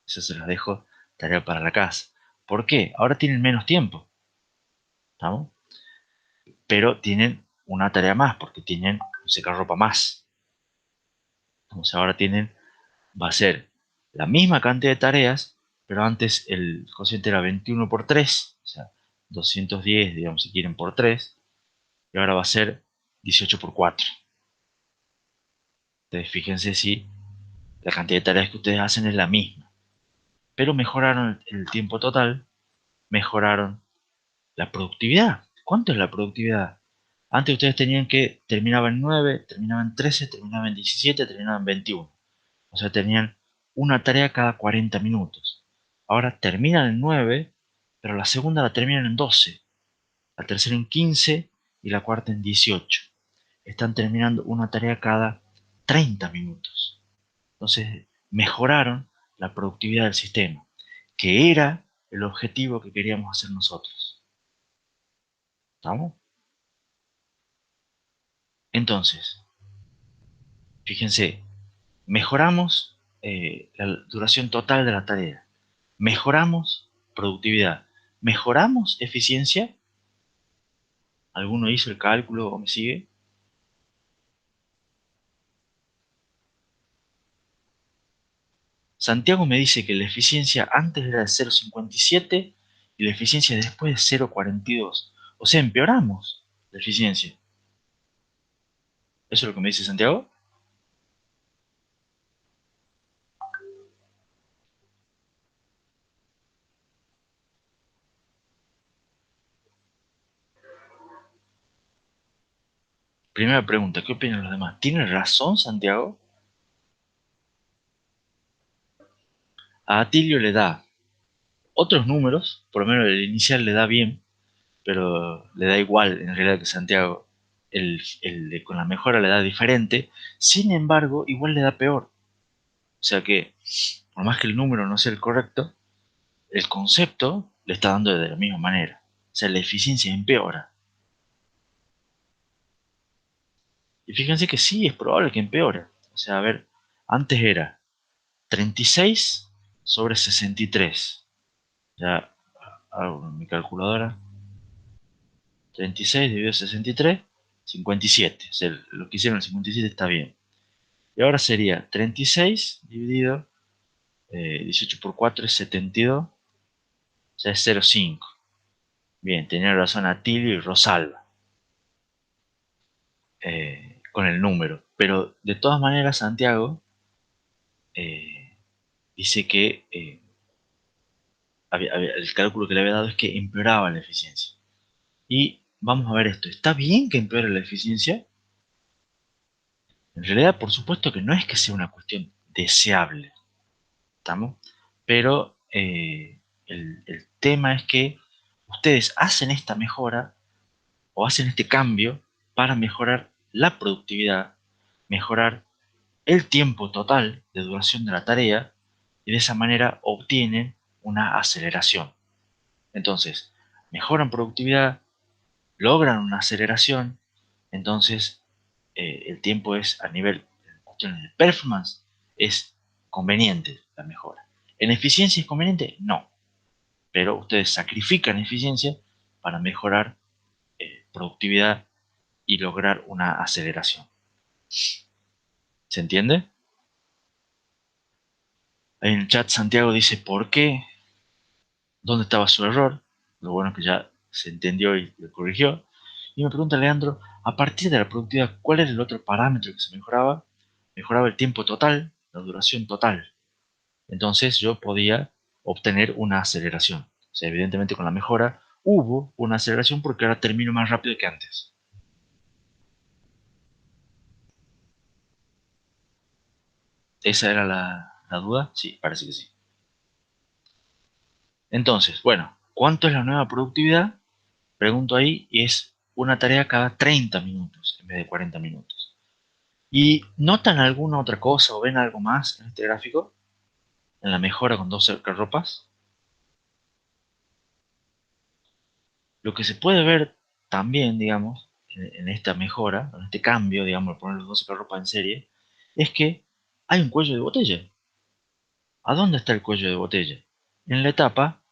Eso se los dejo tarea para la casa. ¿Por qué? Ahora tienen menos tiempo. ¿Estamos? Pero tienen una tarea más, porque tienen un secarropa más. Entonces ahora va a ser la misma cantidad de tareas, pero antes el cociente era 21 por 3, o sea, 210, digamos, si quieren, por 3, y ahora va a ser 18 por 4. Entonces fíjense si la cantidad de tareas que ustedes hacen es la misma, pero mejoraron el tiempo total, mejoraron la productividad. ¿Cuánto es la productividad? Antes ustedes tenían que terminaban en 9, terminaban en 13, terminaban en 17, terminaban en 21. O sea, tenían una tarea cada 40 minutos. Ahora terminan en 9, pero la segunda la terminan en 12, la tercera en 15 y la cuarta en 18. Están terminando una tarea cada 30 minutos. Entonces, mejoraron la productividad del sistema, que era el objetivo que queríamos hacer nosotros. ¿Estamos? Entonces, fíjense, mejoramos la duración total de la tarea, mejoramos productividad, mejoramos eficiencia. ¿Alguno hizo el cálculo o me sigue? Santiago me dice que la eficiencia antes era de 0,57 y la eficiencia después de 0,42. O sea, empeoramos la eficiencia. ¿Eso es lo que me dice Santiago? Primera pregunta, ¿qué opinan los demás? ¿Tiene razón Santiago? A Atilio le da otros números, por lo menos el inicial le da bien, pero le da igual en realidad que Santiago. Con la mejora le da diferente, sin embargo, igual le da peor. O sea que, por más que el número no sea el correcto, el concepto le está dando de la misma manera. O sea, la eficiencia empeora. Y fíjense que sí, es probable que empeore. O sea, a ver, antes era 36 sobre 63. Ya hago mi calculadora. 36 dividido 63, 57. O sea, lo que hicieron el 57 está bien. Y ahora sería 36 dividido 18 por 4 es 72. O sea, es 0,5. Bien, tenía razón Atilio y Rosalba con el número. Pero de todas maneras, Santiago eh, dice que el cálculo que le había dado es que empeoraba la eficiencia. Y vamos a ver esto. ¿Está bien que empeore la eficiencia? En realidad, por supuesto que no es que sea una cuestión deseable. ¿Estamos? Pero el tema es que ustedes hacen esta mejora o hacen este cambio para mejorar la productividad, mejorar el tiempo total de duración de la tarea y de esa manera obtienen una aceleración. Entonces, mejoran productividad, logran una aceleración, entonces el tiempo es a nivel en cuestiones de performance, es conveniente la mejora. ¿En eficiencia es conveniente? No, pero ustedes sacrifican eficiencia para mejorar productividad y lograr una aceleración. ¿Se entiende? Ahí en el chat Santiago dice, ¿por qué? ¿Dónde estaba su error? Lo bueno es que ya se entendió y lo corrigió. Y me pregunta Leandro, a partir de la productividad, ¿cuál era el otro parámetro que se mejoraba? Mejoraba el tiempo total, la duración total. Entonces yo podía obtener una aceleración. O sea, evidentemente con la mejora hubo una aceleración porque ahora termino más rápido que antes. ¿Esa era la duda? Sí, parece que sí. Entonces, bueno, ¿cuánto es la nueva productividad? Pregunto ahí, y es una tarea cada 30 minutos en vez de 40 minutos. ¿Y notan alguna otra cosa o ven algo más en este gráfico? En la mejora con dos cercarropas. Lo que se puede ver también, digamos, en esta mejora, en este cambio, digamos, de poner los dos cercarropas en serie, es que hay un cuello de botella. ¿A dónde está el cuello de botella? En la etapa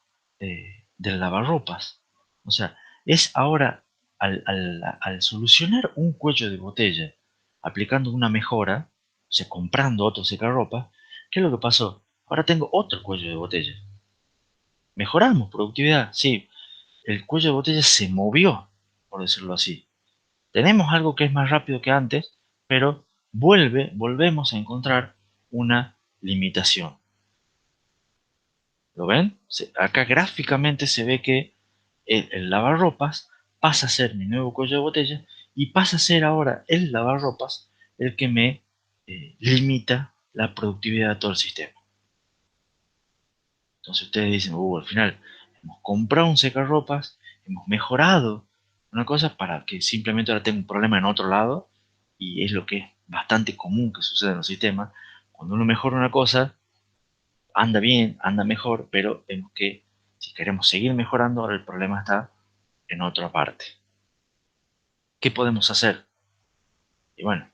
del lavarropas. O sea, es ahora al solucionar un cuello de botella, aplicando una mejora, o sea, comprando otro secarropa, ¿qué es lo que pasó? Ahora tengo otro cuello de botella. Mejoramos productividad, sí. El cuello de botella se movió, por decirlo así. Tenemos algo que es más rápido que antes, pero volvemos a encontrar una limitación. ¿Lo ven? Acá gráficamente se ve que el lavarropas pasa a ser mi nuevo cuello de botella y pasa a ser ahora el lavarropas el que me limita la productividad de todo el sistema. Entonces ustedes dicen, al final hemos comprado un secarropas, hemos mejorado una cosa para que simplemente ahora tenga un problema en otro lado y es lo que es bastante común que sucede en los sistemas. Cuando uno mejora una cosa, anda bien, anda mejor, pero vemos que si queremos seguir mejorando, ahora el problema está en otra parte. ¿Qué podemos hacer? Y bueno,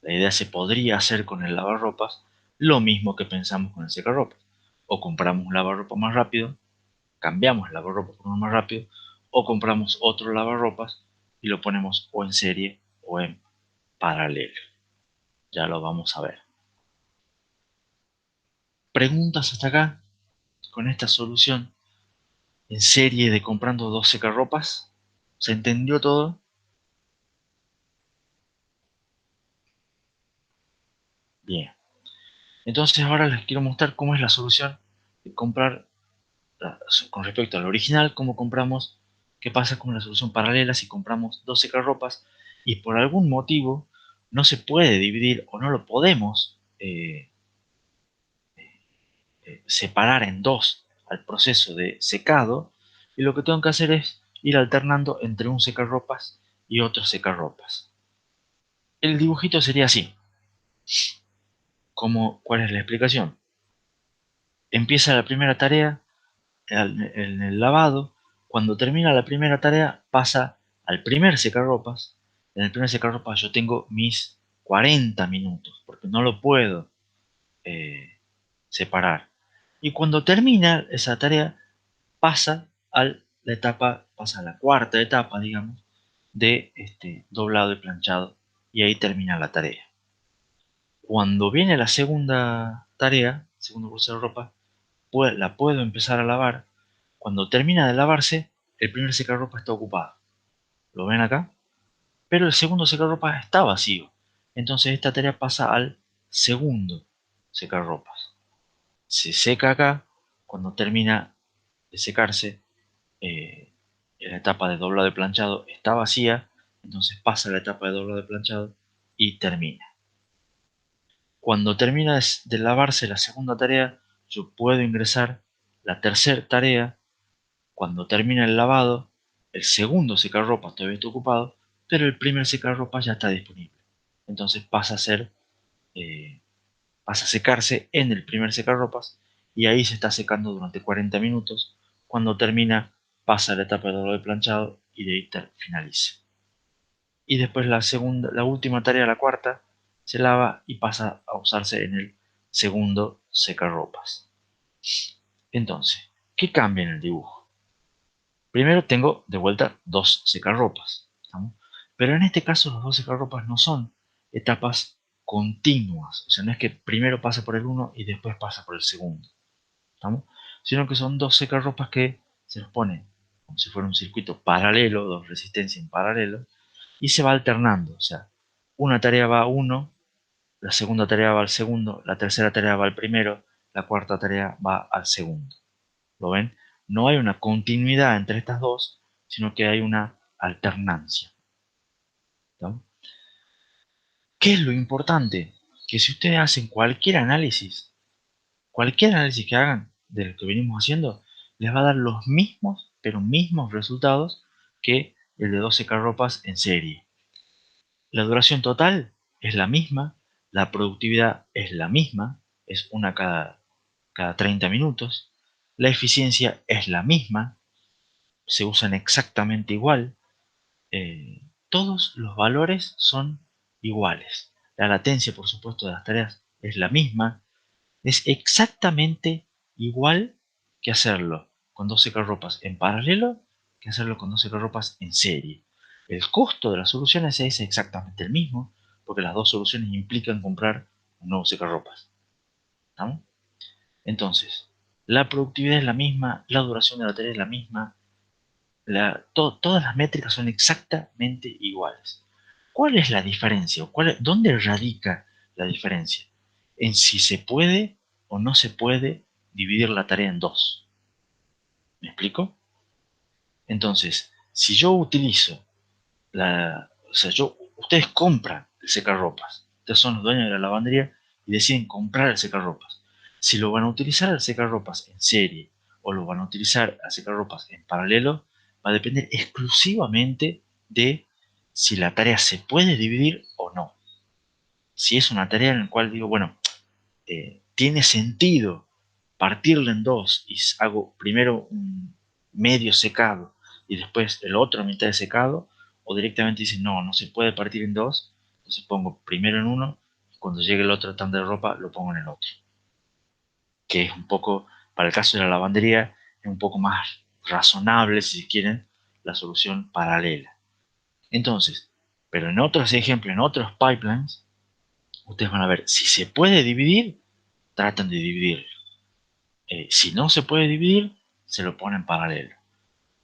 la idea se podría hacer con el lavarropas lo mismo que pensamos con el secarropas. O compramos un lavarropas más rápido, cambiamos el lavarropas por uno más rápido, o compramos otro lavarropas y lo ponemos o en serie o en paralelo. Ya lo vamos a ver. ¿Preguntas hasta acá con esta solución en serie de comprando dos secarropas? ¿Se entendió todo? Bien. Entonces ahora les quiero mostrar cómo es la solución de comprar con respecto al original, cómo compramos, qué pasa con la solución paralela si compramos dos secarropas y por algún motivo no se puede dividir o no lo podemos separar en dos al proceso de secado y lo que tengo que hacer es ir alternando entre un secarropas y otro secarropas. El dibujito sería así. ¿Cuál es la explicación? Empieza la primera tarea en el lavado. Cuando termina la primera tarea pasa al primer secarropas. En el primer secarropas yo tengo mis 40 minutos porque no lo puedo eh, separar. Y cuando termina esa tarea pasa pasa a la cuarta etapa, digamos, de doblado y planchado. Y ahí termina la tarea. Cuando viene la segunda tarea, segundo curso de ropa, la puedo empezar a lavar. Cuando termina de lavarse, el primer secarropa está ocupado. ¿Lo ven acá? Pero el segundo secarropa está vacío. Entonces esta tarea pasa al segundo secarropas. Se seca acá. Cuando termina de secarse, eh, la etapa de doblado de planchado está vacía. Entonces pasa a la etapa de doblado de planchado y termina. Cuando termina de lavarse la segunda tarea, yo puedo ingresar la tercera tarea. Cuando termina el lavado, el segundo secarropas todavía está ocupado, pero el primer secarropas ya está disponible. Entonces eh, pasa a secarse en el primer secarropas y ahí se está secando durante 40 minutos. Cuando termina, pasa a la etapa de doblado de planchado y de ahí finalice. Y después la última tarea, la cuarta, se lava y pasa a usarse en el segundo secarropas. Entonces, ¿qué cambia en el dibujo? Primero tengo de vuelta dos secarropas, ¿estamos? Pero en este caso los dos secarropas no son etapas continuas, o sea, no es que primero pasa por el uno y después pasa por el segundo, ¿estamos? Sino que son dos secarropas que se los pone como si fuera un circuito paralelo, dos resistencias en paralelo, y se va alternando, o sea, una tarea va a uno, la segunda tarea va al segundo, la tercera tarea va al primero, la cuarta tarea va al segundo. ¿Lo ven? No hay una continuidad entre estas dos, sino que hay una alternancia, ¿no? ¿Qué es lo importante? Que si ustedes hacen cualquier análisis que hagan de lo que venimos haciendo, les va a dar los mismos, pero mismos resultados que el de 12 carropas en serie. La duración total es la misma, la productividad es la misma, es una cada 30 minutos, la eficiencia es la misma, se usan exactamente igual, todos los valores son iguales. La latencia, por supuesto, de las tareas es la misma, es exactamente igual que hacerlo con 12 carropas en paralelo que hacerlo con 12 carropas en serie. El costo de las soluciones es exactamente el mismo, porque las dos soluciones implican comprar un nuevo secarropas. ¿No? Entonces, la productividad es la misma, la duración de la tarea es la misma, todas las métricas son exactamente iguales. ¿Cuál es la diferencia? ¿Dónde radica la diferencia? En si se puede o no se puede dividir la tarea en dos. ¿Me explico? Entonces, si yo utilizo o sea, ustedes compran el secarropas, ustedes son los dueños de la lavandería y deciden comprar el secarropas. Si lo van a utilizar el secarropas en serie o lo van a utilizar el secarropas en paralelo, va a depender exclusivamente de si la tarea se puede dividir o no. Si es una tarea en la cual digo, bueno, tiene sentido partirla en dos y hago primero un medio secado y después el otro mitad de secado, o directamente dicen, no, no se puede partir en dos, entonces pongo primero en uno y cuando llegue el otro tanda de ropa lo pongo en el otro. Que es un poco, para el caso de la lavandería, es un poco más razonable, si quieren, la solución paralela. Entonces, pero en otros ejemplos, en otros pipelines, ustedes van a ver, si se puede dividir, tratan de dividir. Si no se puede dividir, se lo pone en paralelo.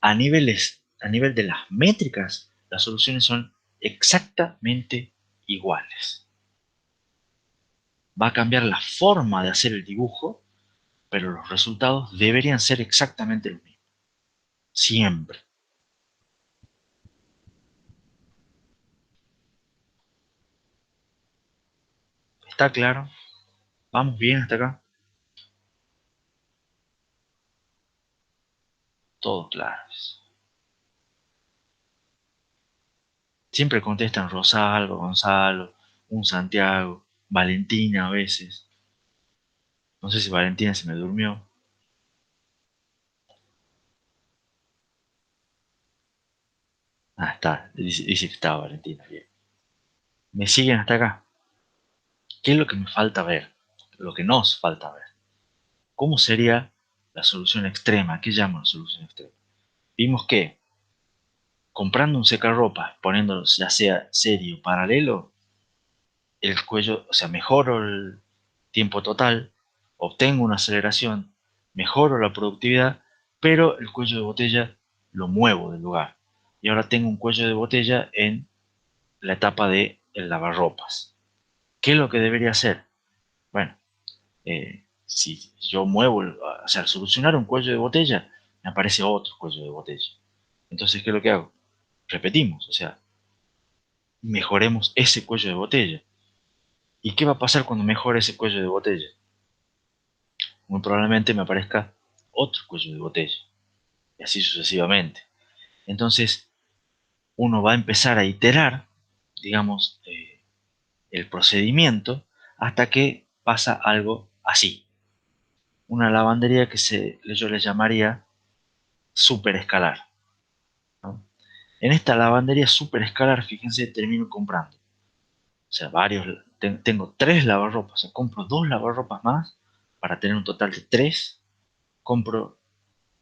A nivel de las métricas, las soluciones son exactamente iguales. Va a cambiar la forma de hacer el dibujo, pero los resultados deberían ser exactamente los mismos. Siempre. ¿Está claro? ¿Vamos bien hasta acá? Todo claro. Siempre contestan Rosalba, Gonzalo, un Santiago, Valentina a veces. No sé si Valentina se me durmió. Ah, está. Dice que estaba Valentina. Bien. ¿Me siguen hasta acá? ¿Qué es lo que me falta ver? Lo que nos falta ver. ¿Cómo sería la solución extrema? ¿Qué llaman solución extrema? Vimos que comprando un secarropas, poniéndolo ya sea serie o paralelo, el cuello, o sea, mejoro el tiempo total, obtengo una aceleración, mejoro la productividad, pero el cuello de botella lo muevo del lugar. Y ahora tengo un cuello de botella en la etapa de el lavarropas. ¿Qué es lo que debería hacer? Bueno, si yo muevo, o sea, al solucionar un cuello de botella, me aparece otro cuello de botella. Entonces, ¿qué es lo que hago? Repetimos, o sea, mejoremos ese cuello de botella. ¿Y qué va a pasar cuando mejore ese cuello de botella? Muy probablemente me aparezca otro cuello de botella. Y así sucesivamente. Entonces, uno va a empezar a iterar, digamos, el procedimiento hasta que pasa algo así. Una lavandería que yo le llamaría superescalar, ¿no? En esta lavandería super escalar, fíjense, termino comprando. O sea, tengo 3 lavarropas. O sea, compro 2 lavarropas más para tener un total de 3. Compro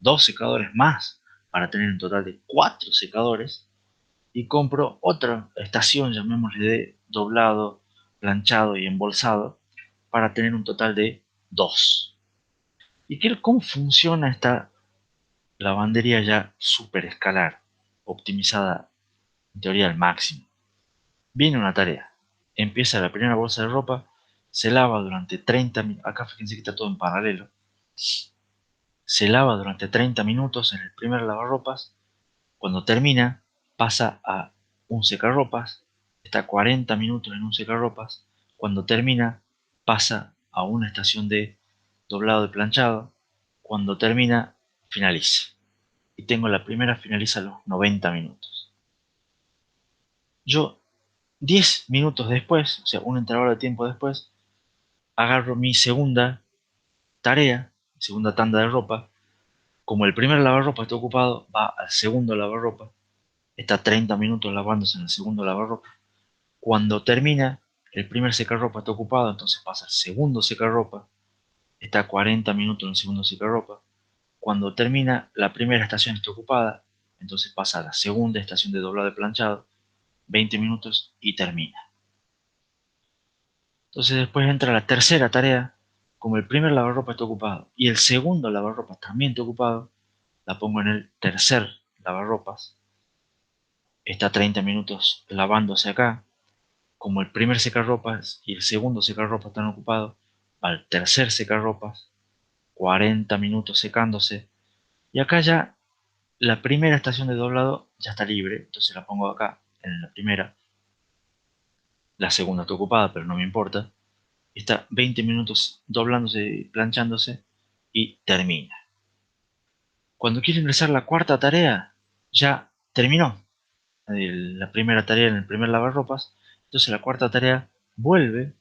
2 secadores más para tener un total de 4 secadores. Y compro otra estación, llamémosle de doblado, planchado y embolsado, para tener un total de 2. ¿Y cómo funciona esta lavandería ya super escalar, optimizada en teoría al máximo? Viene una tarea. Empieza la primera bolsa de ropa, se lava durante 30 minutos. Acá fíjense que está todo en paralelo. Se lava durante 30 minutos en el primer lavarropas. Cuando termina, pasa a un secarropas. Está 40 minutos en un secarropas. Cuando termina, pasa a una estación de doblado de planchado. Cuando termina, finaliza. Y tengo la primera finaliza a los 90 minutos. Yo 10 minutos después, o sea, un intervalo de tiempo después, agarro mi segunda tarea, segunda tanda de ropa. Como el primer lavarropa está ocupado, va al segundo lavarropa. Está 30 minutos lavándose en el segundo lavarropa. Cuando termina, el primer secarropa está ocupado, entonces pasa al segundo secarropa. Está 40 minutos en el segundo secarropa. Cuando termina, la primera estación está ocupada, entonces pasa a la segunda estación de doblado de planchado, 20 minutos y termina. Entonces después entra la tercera tarea. Como el primer lavarropa está ocupado y el segundo lavarropas también está ocupado, la pongo en el tercer lavarropas. Está 30 minutos lavándose acá. Como el primer secarropas y el segundo secarropas están ocupados, al tercer secarropas, 40 minutos secándose. Y acá ya la primera estación de doblado ya está libre, entonces la pongo acá en la primera. La segunda está ocupada, pero no me importa. Está 20 minutos doblándose y planchándose y termina. Cuando quiero ingresar la cuarta tarea, ya terminó la primera tarea en el primer lavarropas, entonces la cuarta tarea vuelve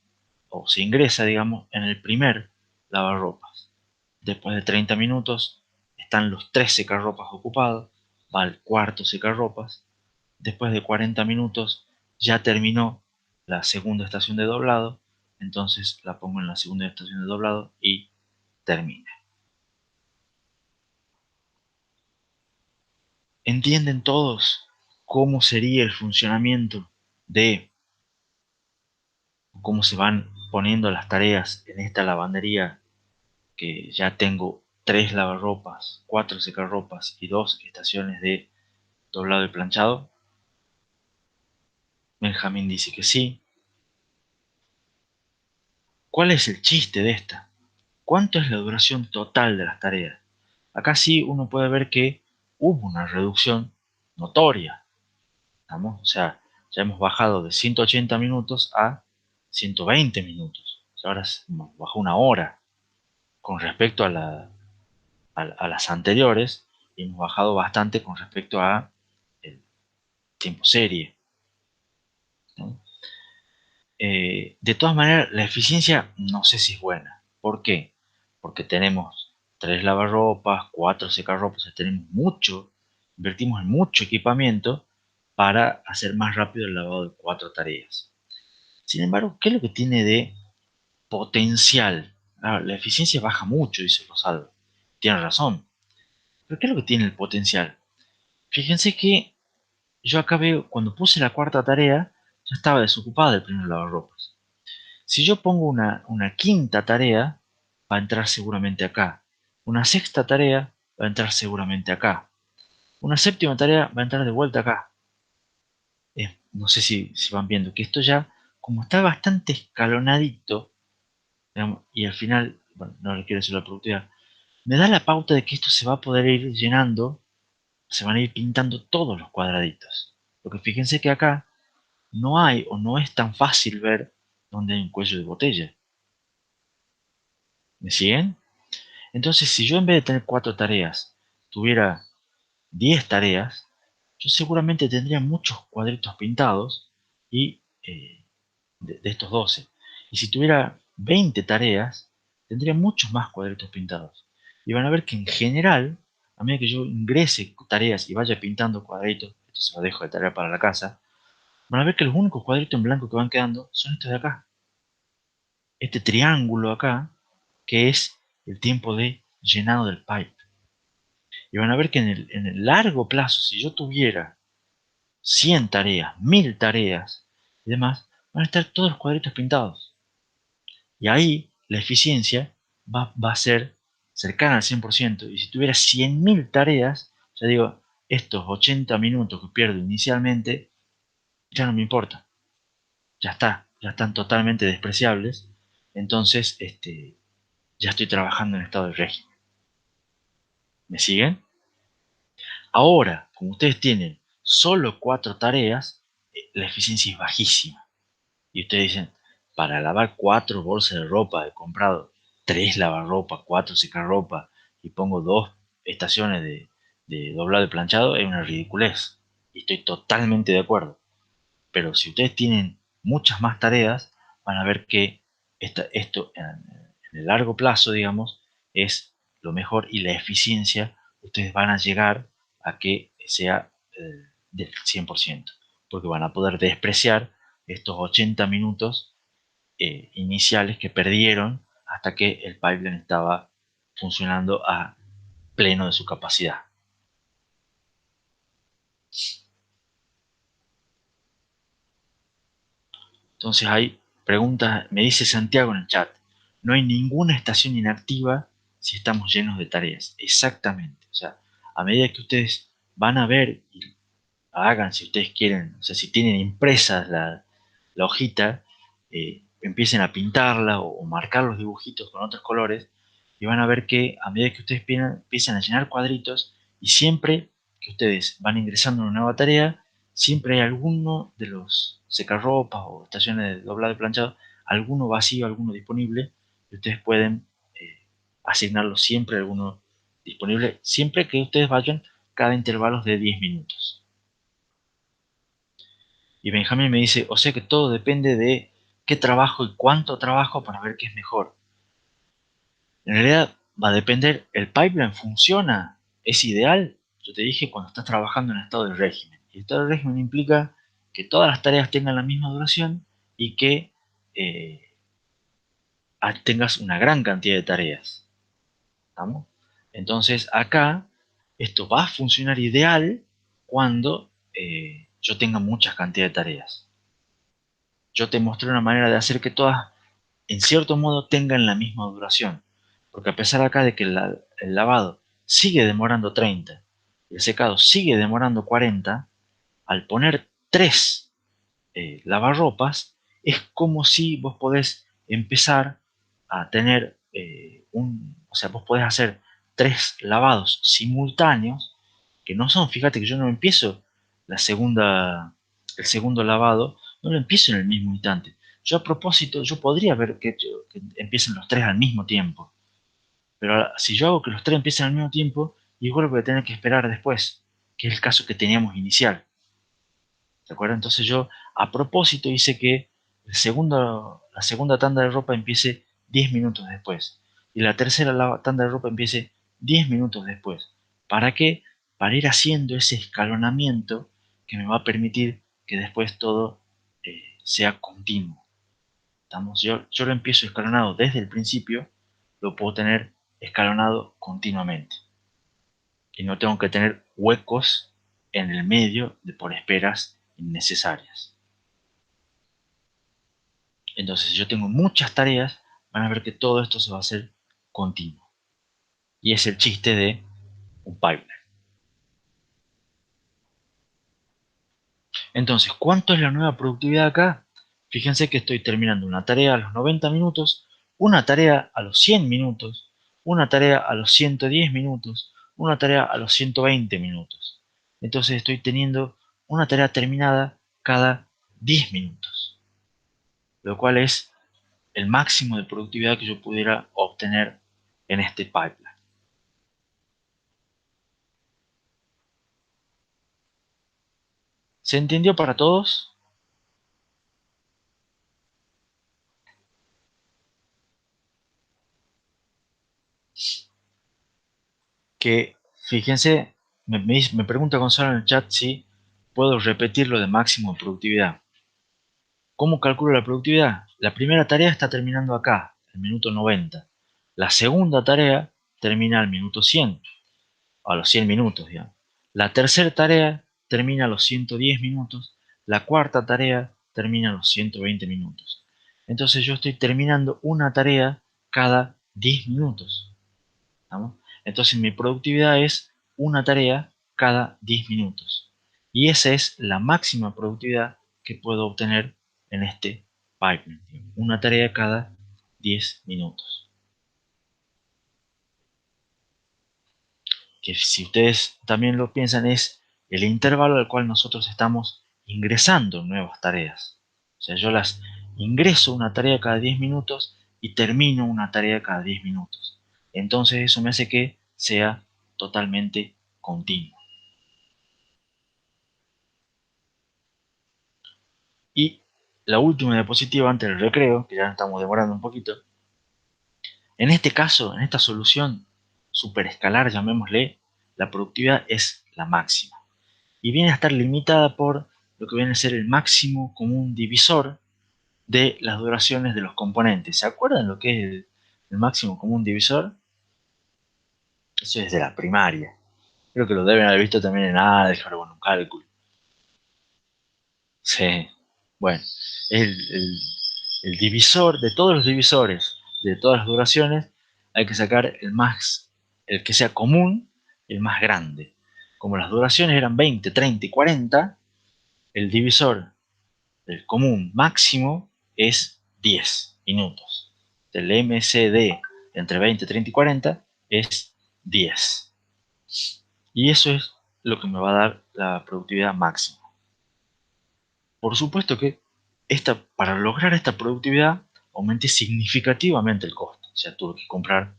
o se ingresa, digamos, en el primer lavarropas. Después de 30 minutos están los 3 secarropas ocupados, va al cuarto secarropas. Después de 40 minutos ya terminó la segunda estación de doblado, entonces la pongo en la segunda estación de doblado y termina. ¿Entienden todos cómo sería el funcionamiento de cómo se van poniendo las tareas en esta lavandería? Que ya tengo 3 lavarropas, 4 secarropas y 2 estaciones de doblado y planchado. Benjamín dice que sí. ¿Cuál es el chiste de esta? ¿Cuánto es la duración total de las tareas? Acá sí uno puede ver que hubo una reducción notoria. ¿Estamos? O sea, ya hemos bajado de 180 minutos a 120 minutos. O sea, ahora bajó una hora con respecto a las anteriores, y hemos bajado bastante con respecto a el tiempo serie, ¿no? De todas maneras, la eficiencia no sé si es buena. ¿Por qué? Porque tenemos 3 lavarropas, 4 secarropas, o sea, tenemos mucho, invertimos en mucho equipamiento para hacer más rápido el lavado de 4 tareas. Sin embargo, ¿qué es lo que tiene de potencial? La eficiencia baja mucho, dice Rosaldo. Tiene razón. Pero ¿qué es lo que tiene el potencial? Fíjense que yo acá veo, cuando puse la cuarta tarea, ya estaba desocupada el primer lavarropas. Si yo pongo una quinta tarea, va a entrar seguramente acá. Una sexta tarea va a entrar seguramente acá. Una séptima tarea va a entrar de vuelta acá. No sé si van viendo que esto ya, como está bastante escalonadito, digamos, y al final, bueno, no le quiero decir la productividad, me da la pauta de que esto se va a poder ir llenando, se van a ir pintando todos los cuadraditos. Porque fíjense que acá no hay o no es tan fácil ver dónde hay un cuello de botella. ¿Me siguen? Entonces, si yo en vez de tener 4 tareas, tuviera 10 tareas, yo seguramente tendría muchos cuadritos pintados y de estos 12. Y si tuviera 20 tareas, tendría muchos más cuadritos pintados. Y van a ver que en general, a medida que yo ingrese tareas y vaya pintando cuadritos, entonces lo dejo de tarea para la casa, van a ver que los únicos cuadritos en blanco que van quedando son estos de acá. Este triángulo acá, que es el tiempo de llenado del pipe. Y van a ver que en el largo plazo, si yo tuviera 100 tareas, 1000 tareas y demás, van a estar todos los cuadritos pintados. Y ahí la eficiencia va a ser cercana al 100%. Y si tuviera 100.000 tareas, ya digo, estos 80 minutos que pierdo inicialmente, ya no me importa. Ya está, ya están totalmente despreciables. Entonces, ya estoy trabajando en estado de régimen. ¿Me siguen? Ahora, como ustedes tienen solo 4 tareas, la eficiencia es bajísima. Y ustedes dicen, para lavar 4 bolsas de ropa, he comprado 3 lavarropa, 4 secarropa y pongo 2 estaciones de doblado y planchado, es una ridiculez. Y estoy totalmente de acuerdo. Pero si ustedes tienen muchas más tareas, van a ver que esto en el largo plazo, digamos, es lo mejor y la eficiencia, ustedes van a llegar a que sea del 100%, porque van a poder despreciar estos 80 minutos iniciales que perdieron hasta que el pipeline estaba funcionando a pleno de su capacidad. Entonces hay preguntas, me dice Santiago en el chat, no hay ninguna estación inactiva si estamos llenos de tareas. Exactamente. O sea, a medida que ustedes van a ver y hagan si ustedes quieren, o sea, si tienen impresas la hojita, empiecen a pintarla o marcar los dibujitos con otros colores y van a ver que a medida que ustedes empiezan a llenar cuadritos y siempre que ustedes van ingresando una nueva tarea, siempre hay alguno de los secarropas o estaciones de doblado y planchado, alguno vacío, alguno disponible, y ustedes pueden asignarlo siempre a alguno disponible, siempre que ustedes vayan cada intervalos de 10 minutos. Y Benjamín me dice, o sea que todo depende de qué trabajo y cuánto trabajo para ver qué es mejor. En realidad va a depender, el pipeline funciona, es ideal, yo te dije, cuando estás trabajando en estado de régimen. Y estado de régimen implica que todas las tareas tengan la misma duración y que eh, tengas una gran cantidad de tareas. ¿Estamos? Entonces acá esto va a funcionar ideal cuando yo tenga muchas cantidades de tareas. Yo te mostré una manera de hacer que todas, en cierto modo, tengan la misma duración. Porque a pesar acá de que el lavado sigue demorando 30 y el secado sigue demorando 40, al poner 3 lavarropas, es como si vos podés empezar a tener o sea, vos podés hacer 3 lavados simultáneos, que no son, fíjate que yo no empiezo el segundo lavado, no lo empiezo en el mismo instante. Yo a propósito, yo podría ver que empiecen los 3 al mismo tiempo, pero si yo hago que los 3 empiecen al mismo tiempo, igual voy a tener que esperar después, que es el caso que teníamos inicial. ¿De acuerdo? Entonces yo a propósito hice que la segunda tanda de ropa empiece 10 minutos después y la tercera tanda de ropa empiece 10 minutos después. ¿Para qué? Para ir haciendo ese escalonamiento que me va a permitir que después todo sea continuo. ¿Estamos? Yo lo empiezo escalonado desde el principio, lo puedo tener escalonado continuamente y no tengo que tener huecos en el medio por esperas innecesarias. Entonces, si yo tengo muchas tareas, van a ver que todo esto se va a hacer continuo. Y es el chiste de un pipeline. Entonces, ¿cuánto es la nueva productividad acá? Fíjense que estoy terminando una tarea a los 90 minutos, una tarea a los 100 minutos, una tarea a los 110 minutos, una tarea a los 120 minutos. Entonces estoy teniendo una tarea terminada cada 10 minutos, lo cual es el máximo de productividad que yo pudiera obtener en este pipeline. ¿Se entendió para todos? Que, fíjense, me pregunta Gonzalo en el chat si puedo repetirlo de máximo de productividad. ¿Cómo calculo la productividad? La primera tarea está terminando acá, el minuto 90. La segunda tarea termina al minuto 100, a los 100 minutos, digamos. La tercera tarea termina a los 110 minutos. La cuarta tarea termina a los 120 minutos. Entonces yo estoy terminando una tarea cada 10 minutos. ¿Estamos? Entonces mi productividad es una tarea cada 10 minutos. Y esa es la máxima productividad que puedo obtener en este pipeline. Una tarea cada 10 minutos. Que si ustedes también lo piensan es el intervalo al cual nosotros estamos ingresando nuevas tareas. O sea, yo las ingreso una tarea cada 10 minutos y termino una tarea cada 10 minutos. Entonces eso me hace que sea totalmente continuo. Y la última diapositiva antes del recreo, que ya nos estamos demorando un poquito. En este caso, en esta solución superescalar, llamémosle, la productividad es la máxima. Y viene a estar limitada por lo que viene a ser el máximo común divisor de las duraciones de los componentes. ¿Se acuerdan lo que es el máximo común divisor? Eso es de la primaria. Creo que lo deben haber visto también en álgebra o en un cálculo. Sí. Bueno, el divisor de todos los divisores de todas las duraciones, hay que sacar el que sea común, el más grande. Como las duraciones eran 20, 30 y 40, el divisor del común máximo es 10 minutos. El MCD entre 20, 30 y 40 es 10. Y eso es lo que me va a dar la productividad máxima. Por supuesto que para lograr esta productividad aumenté significativamente el costo. O sea, tuve que comprar,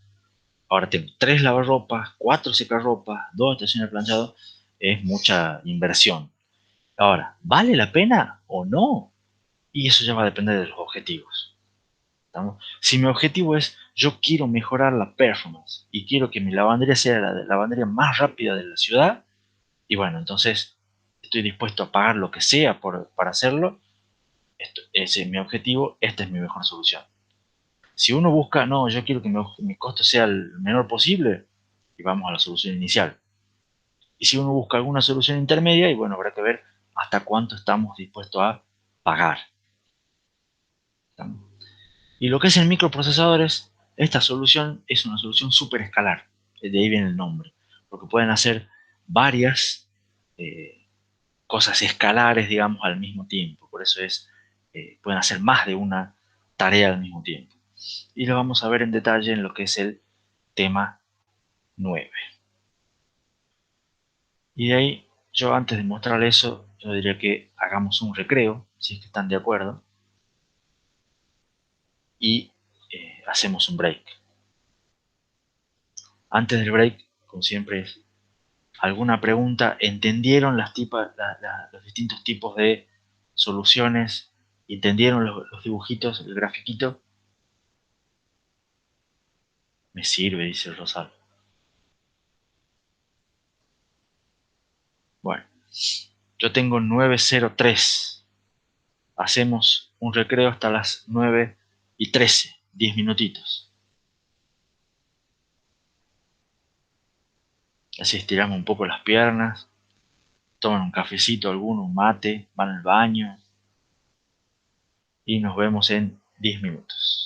ahora tengo 3 lavarropas, 4 secarropas, 2 estaciones de planchado, es mucha inversión. Ahora, ¿vale la pena o no? Y eso ya va a depender de los objetivos. ¿Estamos? Si mi objetivo es, yo quiero mejorar la performance y quiero que mi lavandería sea la lavandería más rápida de la ciudad, y bueno, entonces estoy dispuesto a pagar lo que sea para hacerlo. Ese es mi objetivo, esta es mi mejor solución. Si uno busca, no, yo quiero que mi costo sea el menor posible, y vamos a la solución inicial. Y si uno busca alguna solución intermedia, y bueno, habrá que ver hasta cuánto estamos dispuestos a pagar. Y lo que es en microprocesadores, esta solución es una solución súper escalar. De ahí viene el nombre. Porque pueden hacer varias cosas escalares, digamos, al mismo tiempo. Por eso pueden hacer más de una tarea al mismo tiempo. Y lo vamos a ver en detalle en lo que es el tema 9. Y de ahí, yo antes de mostrar eso, yo diría que hagamos un recreo, si es que están de acuerdo, y hacemos un break. Antes del break, como siempre, es alguna pregunta. ¿Entendieron los distintos tipos de soluciones? ¿Entendieron los dibujitos, el grafiquito? Me sirve, dice el Rosal. Bueno, yo tengo 9:03. Hacemos un recreo hasta las 9:13, 10 minutitos. Así estiramos un poco las piernas, toman un cafecito alguno, un mate, van al baño y nos vemos en 10 minutos.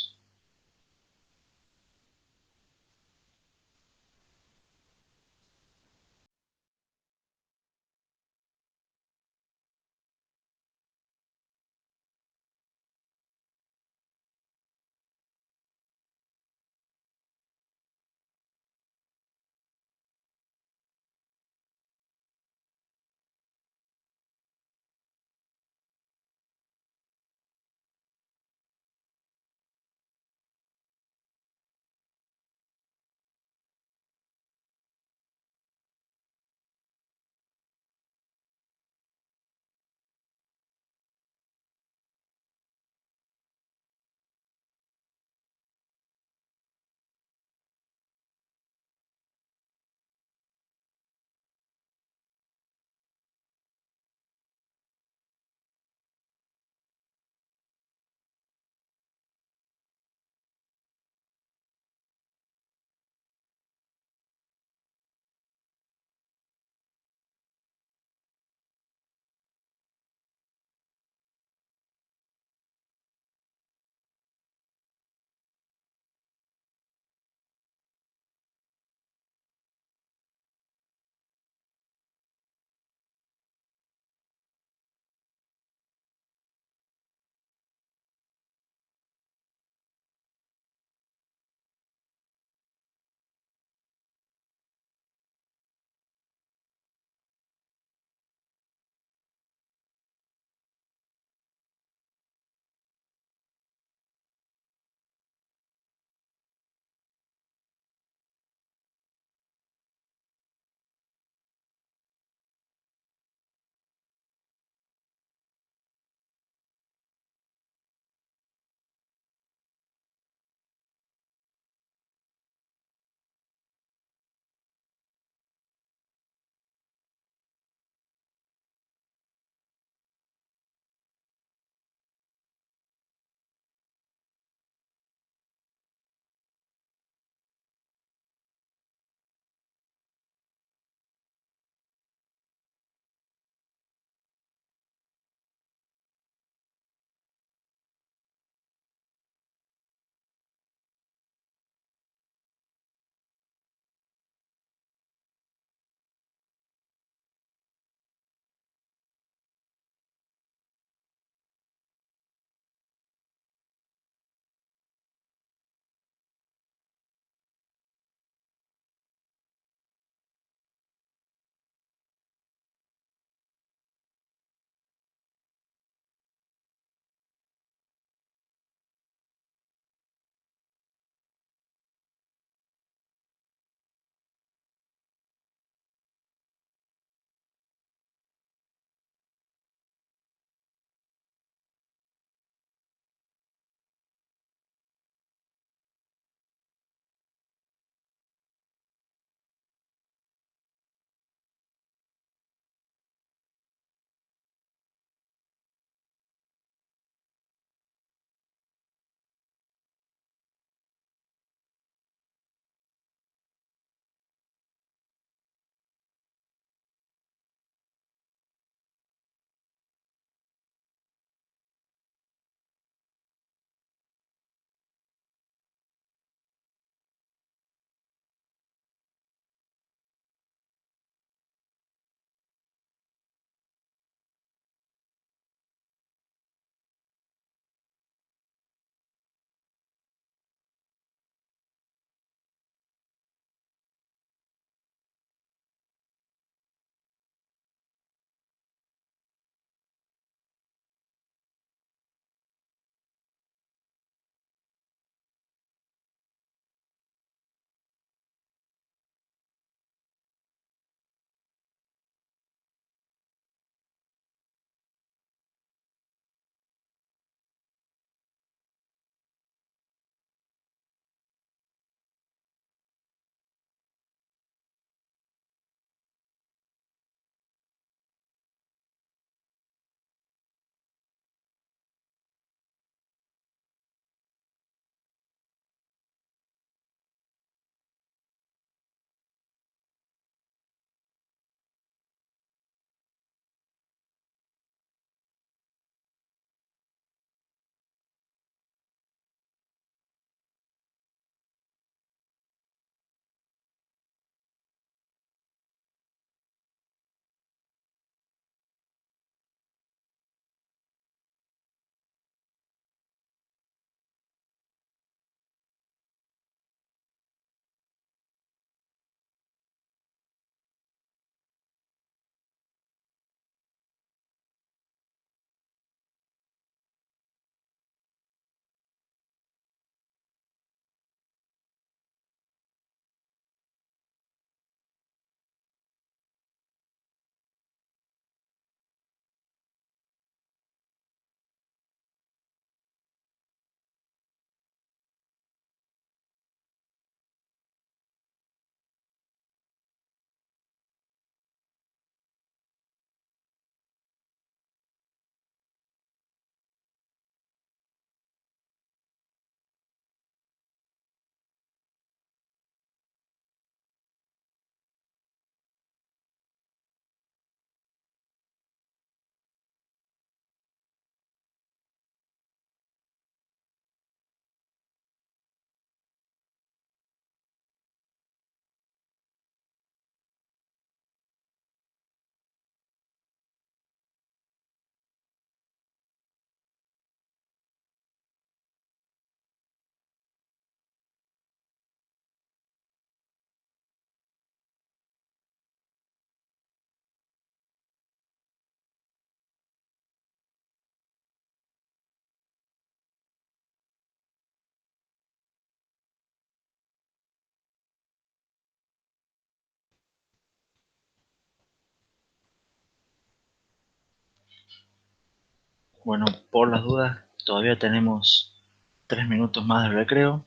Bueno, por las dudas, todavía tenemos 3 minutos más de recreo,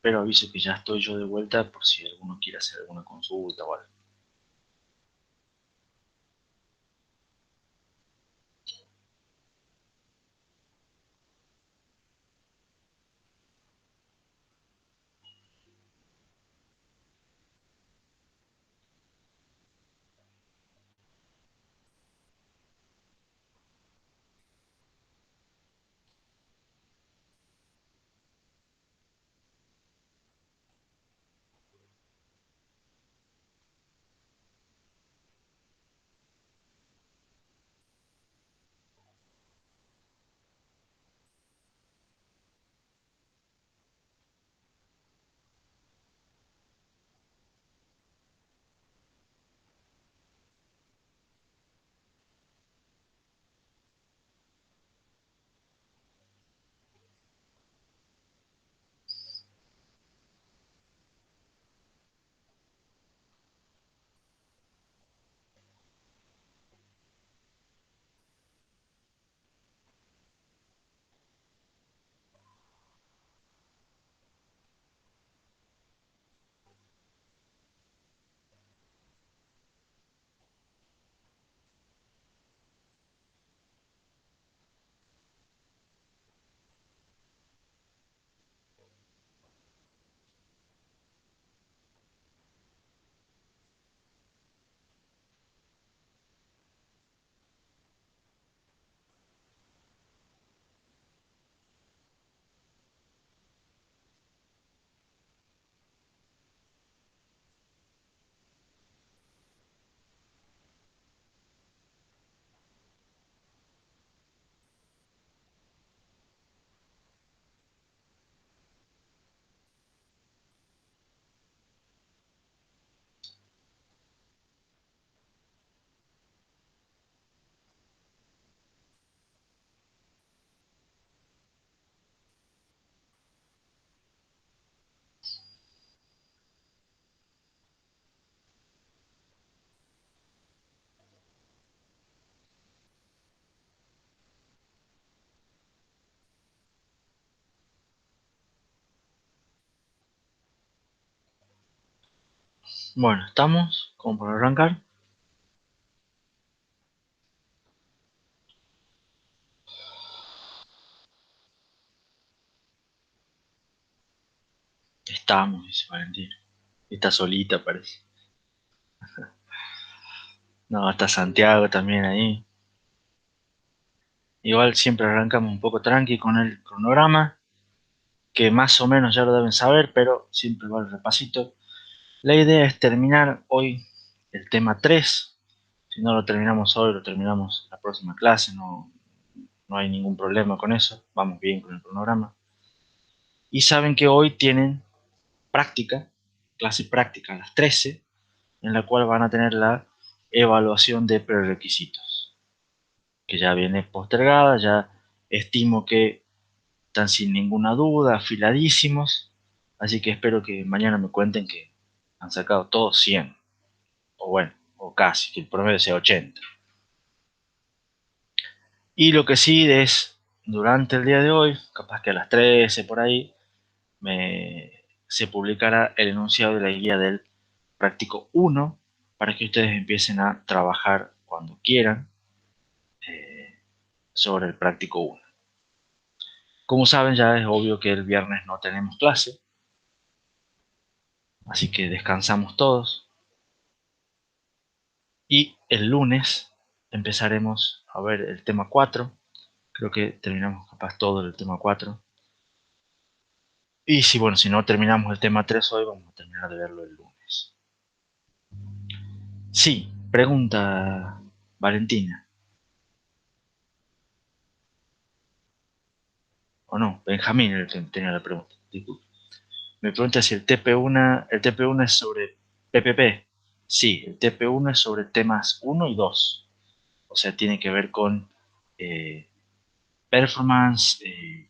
pero aviso que ya estoy yo de vuelta por si alguno quiere hacer alguna consulta o algo. Bueno, estamos como para arrancar. Estamos, dice Valentín. Está solita, parece. No, está Santiago también ahí. Igual siempre arrancamos un poco tranqui con el cronograma, que más o menos ya lo deben saber, pero siempre va el repasito. La idea es terminar hoy el tema 3. Si no lo terminamos hoy, lo terminamos la próxima clase. No, no hay ningún problema con eso. Vamos bien con el cronograma. Y saben que hoy tienen práctica, clase práctica a las 13, en la cual van a tener la evaluación de prerequisitos, que ya viene postergada. Ya estimo que están sin ninguna duda, afiladísimos. Así que espero que mañana me cuenten que han sacado todos 100. O bueno, o casi, que el promedio sea 80. Y lo que sí es, durante el día de hoy, capaz que a las 13 por ahí, se publicará el enunciado de la guía del práctico 1 para que ustedes empiecen a trabajar cuando quieran eh, sobre el práctico 1. Como saben, ya es obvio que el viernes no tenemos clase, así que descansamos todos. Y el lunes empezaremos a ver el tema 4. Creo que terminamos capaz todo el tema 4. Y si, bueno, si no terminamos el tema 3 hoy, vamos a terminar de verlo el lunes. Sí, pregunta Valentina. O no, Benjamín el que tenía la pregunta. Disculpe. Me pregunta si el TP1 es sobre PPP. Sí, el TP1 es sobre temas 1 y 2. O sea, tiene que ver con eh, performance,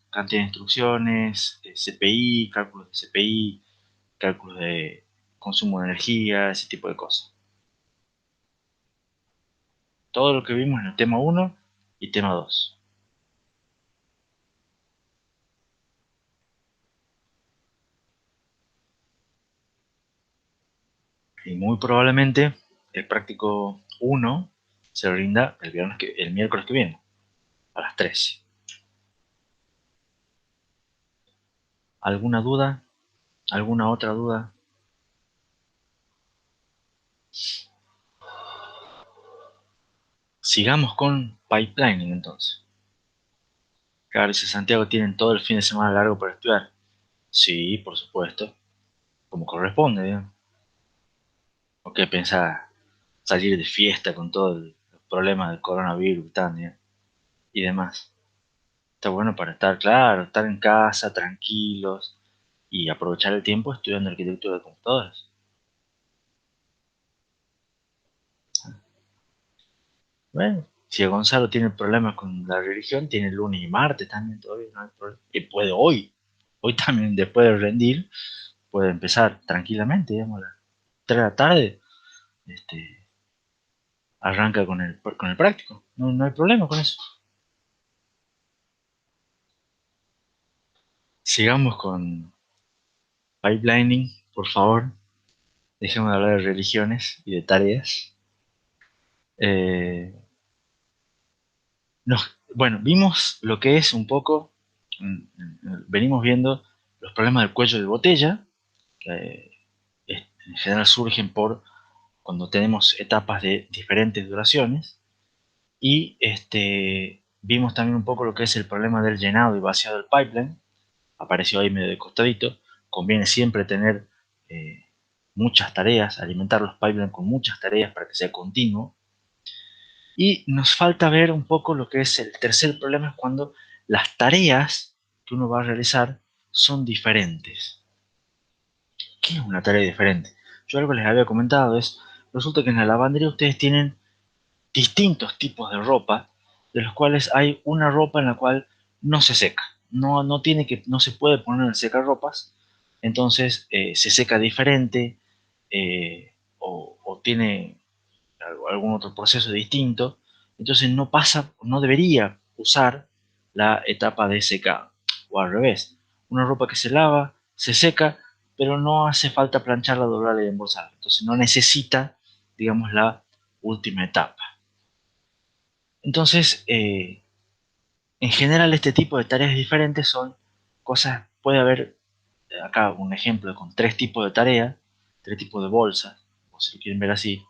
cantidad de instrucciones, CPI, cálculos de CPI, cálculos de consumo de energía, ese tipo de cosas. Todo lo que vimos en el tema 1 y tema 2. Y muy probablemente el práctico 1 se rinda el miércoles que viene, a las 13. ¿Alguna duda? ¿Alguna otra duda? Sigamos con pipelining entonces. Claro, dice Santiago, tienen todo el fin de semana largo para estudiar. Sí, por supuesto, como corresponde, ¿bien? ¿O qué pensás? Salir de fiesta con todo el problema del coronavirus y tal, ¿bien? Y demás. Está bueno para estar, claro, estar en casa, tranquilos y aprovechar el tiempo estudiando arquitectura de computadoras. Bueno, si Gonzalo tiene problemas con la religión, tiene lunes y martes también todavía, no hay problema. Y puede hoy también después de rendir, puede empezar tranquilamente, digamos, a las 3 de la tarde, este, arranca con el práctico. No, no hay problema con eso. Sigamos con pipelining, por favor. Dejemos de hablar de religiones y de tareas. Eh, bueno, vimos lo que es un poco, venimos viendo los problemas del cuello de botella, que en general surgen por cuando tenemos etapas de diferentes duraciones, y vimos también un poco lo que es el problema del llenado y vaciado del pipeline, apareció ahí medio de costadito. Conviene siempre tener eh, muchas tareas, alimentar los pipelines con muchas tareas para que sea continuo. Y nos falta ver un poco lo que es el tercer problema, es cuando las tareas que uno va a realizar son diferentes. ¿Qué es una tarea diferente? Yo algo les había comentado, resulta que en la lavandería ustedes tienen distintos tipos de ropa, de los cuales hay una ropa en la cual no se seca, no se puede poner en el secarropas, entonces se seca diferente, o tiene algún otro proceso distinto, entonces no debería usar la etapa de secado, o al revés, una ropa que se lava, se seca, pero no hace falta plancharla, doblarla y embolsarla, entonces no necesita, digamos, la última etapa. Entonces, en general, este tipo de tareas diferentes son cosas, puede haber acá un ejemplo con tres tipos de tareas, tres tipos de bolsas, o si lo quieren ver así,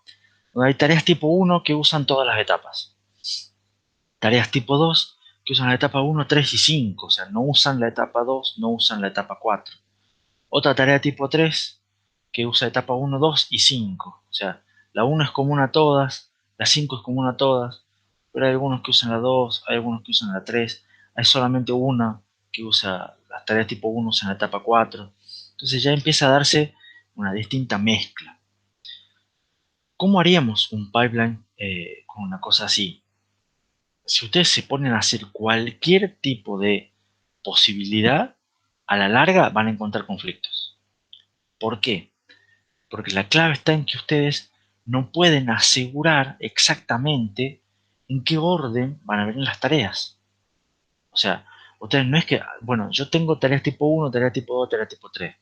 donde hay tareas tipo 1 que usan todas las etapas, tareas tipo 2 que usan la etapa 1, 3 y 5, o sea, no usan la etapa 2, no usan la etapa 4. Otra tarea tipo 3 que usa etapa 1, 2 y 5, o sea, la 1 es común a todas, la 5 es común a todas, pero hay algunos que usan la 2, hay algunos que usan la 3, hay solamente una que usa las tareas tipo 1 usan la etapa 4, entonces ya empieza a darse una distinta mezcla. ¿Cómo haríamos un pipeline con una cosa así? Si ustedes se ponen a hacer cualquier tipo de posibilidad, a la larga van a encontrar conflictos. ¿Por qué? Porque la clave está en que ustedes no pueden asegurar exactamente en qué orden van a venir las tareas. O sea, ustedes no es que, bueno, yo tengo tareas tipo 1, tareas tipo 2, tareas tipo 3.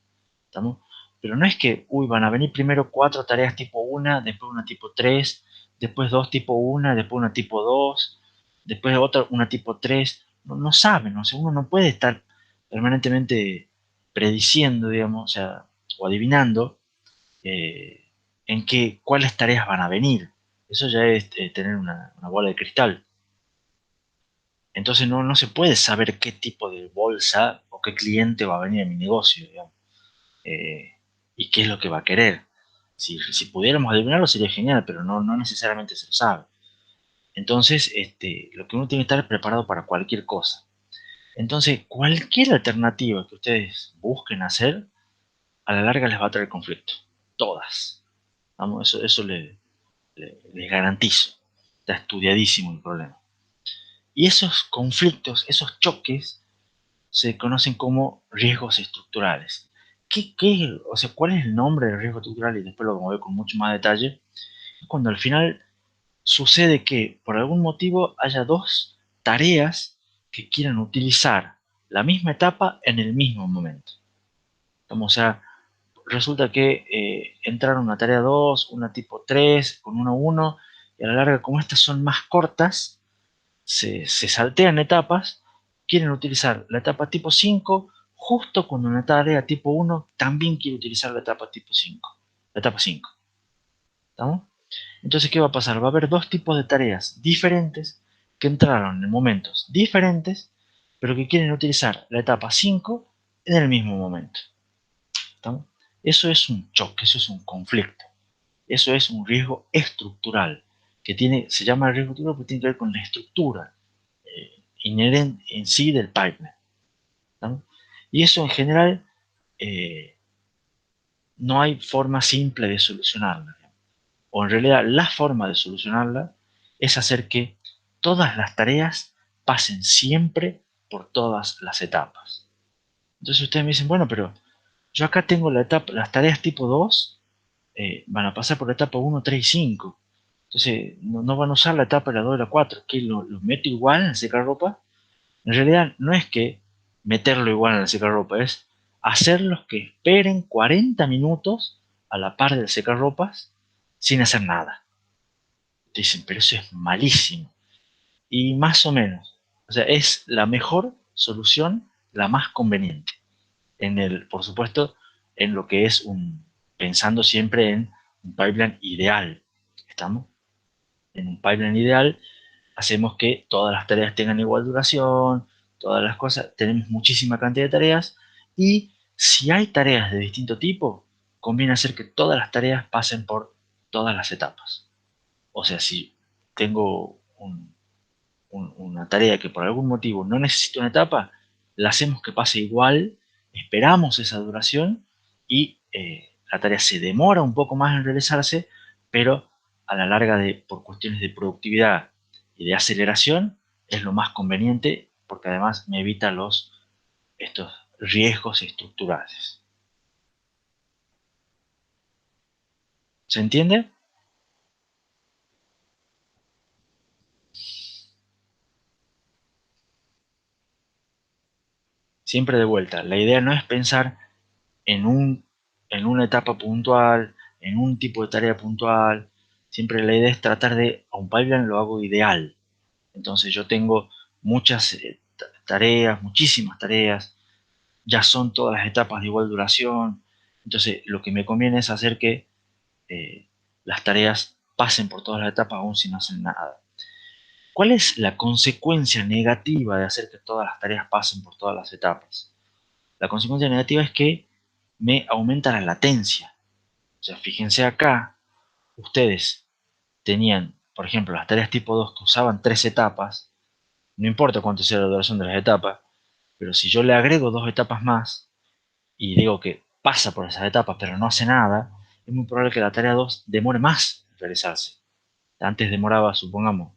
¿Estamos? Pero no es que, uy, van a venir primero cuatro tareas tipo 1, después una tipo 3, después dos tipo 1, después una tipo 2, después otra, una tipo 3. No, no saben, o sea, uno no puede estar permanentemente prediciendo, digamos, o sea, o adivinando cuáles tareas van a venir. Eso ya es tener una bola de cristal. Entonces no se puede saber qué tipo de bolsa o qué cliente va a venir a mi negocio, digamos, eh, y qué es lo que va a querer. Si pudiéramos adivinarlo sería genial, pero no necesariamente se lo sabe. Entonces, lo que uno tiene que estar es preparado para cualquier cosa. Entonces, cualquier alternativa que ustedes busquen hacer, a la larga les va a traer conflicto. Todas. Vamos, eso les garantizo. Está estudiadísimo el problema. Y esos conflictos, esos choques, se conocen como riesgos estructurales. O sea, ¿cuál es el nombre del riesgo estructural? Y después lo vamos a ver con mucho más detalle. Es cuando al final sucede que por algún motivo haya dos tareas que quieran utilizar la misma etapa en el mismo momento. O sea, resulta que entraron una tarea 2, una tipo 3, con una 1, y a la larga, como estas son más cortas, se saltean etapas, quieren utilizar la etapa tipo 5, justo cuando una tarea tipo 1 también quiere utilizar la etapa tipo 5, la etapa 5. ¿Estamos? Entonces, ¿qué va a pasar? Va a haber dos tipos de tareas diferentes que entraron en momentos diferentes, pero que quieren utilizar la etapa 5 en el mismo momento. ¿Estamos? Eso es un choque, eso es un conflicto, eso es un riesgo estructural, que tiene, se llama riesgo estructural porque tiene que ver con la estructura inherente en sí del pipeline. ¿Estamos? Y eso en general eh, no hay forma simple de solucionarlo. O en realidad la forma de solucionarla es hacer que todas las tareas pasen siempre por todas las etapas. Entonces ustedes me dicen, bueno, pero yo acá tengo las tareas tipo 2, van a pasar por la etapa 1, 3 y 5. Entonces no van a usar la etapa de la 2 y la 4, que lo meto igual en el secarropa. En realidad no es que meterlo igual en el secarropa, es hacerlos que esperen 40 minutos a la par del secarropas sin hacer nada. Dicen, pero eso es malísimo. Y más o menos. O sea, es la mejor solución, la más conveniente. Por supuesto, en lo que es pensando siempre en un pipeline ideal. ¿Estamos? En un pipeline ideal hacemos que todas las tareas tengan igual duración, todas las cosas, tenemos muchísima cantidad de tareas y si hay tareas de distinto tipo, conviene hacer que todas las tareas pasen por todas las etapas. O sea, si tengo una tarea que por algún motivo no necesita una etapa, la hacemos que pase igual, esperamos esa duración y la tarea se demora un poco más en realizarse, pero a la larga, por cuestiones de productividad y de aceleración, es lo más conveniente porque además me evita estos riesgos estructurales. ¿Se entiende? Siempre de vuelta, la idea no es pensar en, en una etapa puntual, en un tipo de tarea puntual. Siempre la idea es tratar de, a un pipeline lo hago ideal. Entonces yo tengo muchas tareas, muchísimas tareas, ya son todas las etapas de igual duración. Entonces lo que me conviene es hacer que eh, las tareas pasen por todas las etapas aún si no hacen nada. ¿Cuál es la consecuencia negativa de hacer que todas las tareas pasen por todas las etapas? La consecuencia negativa es que me aumenta la latencia. O sea, fíjense acá, ustedes tenían, por ejemplo, las tareas tipo 2 que usaban 3 etapas, no importa cuánto sea la duración de las etapas, pero si yo le agrego 2 etapas más y digo que pasa por esas etapas pero no hace nada, es muy probable que la tarea 2 demore más en realizarse. Antes demoraba, supongamos,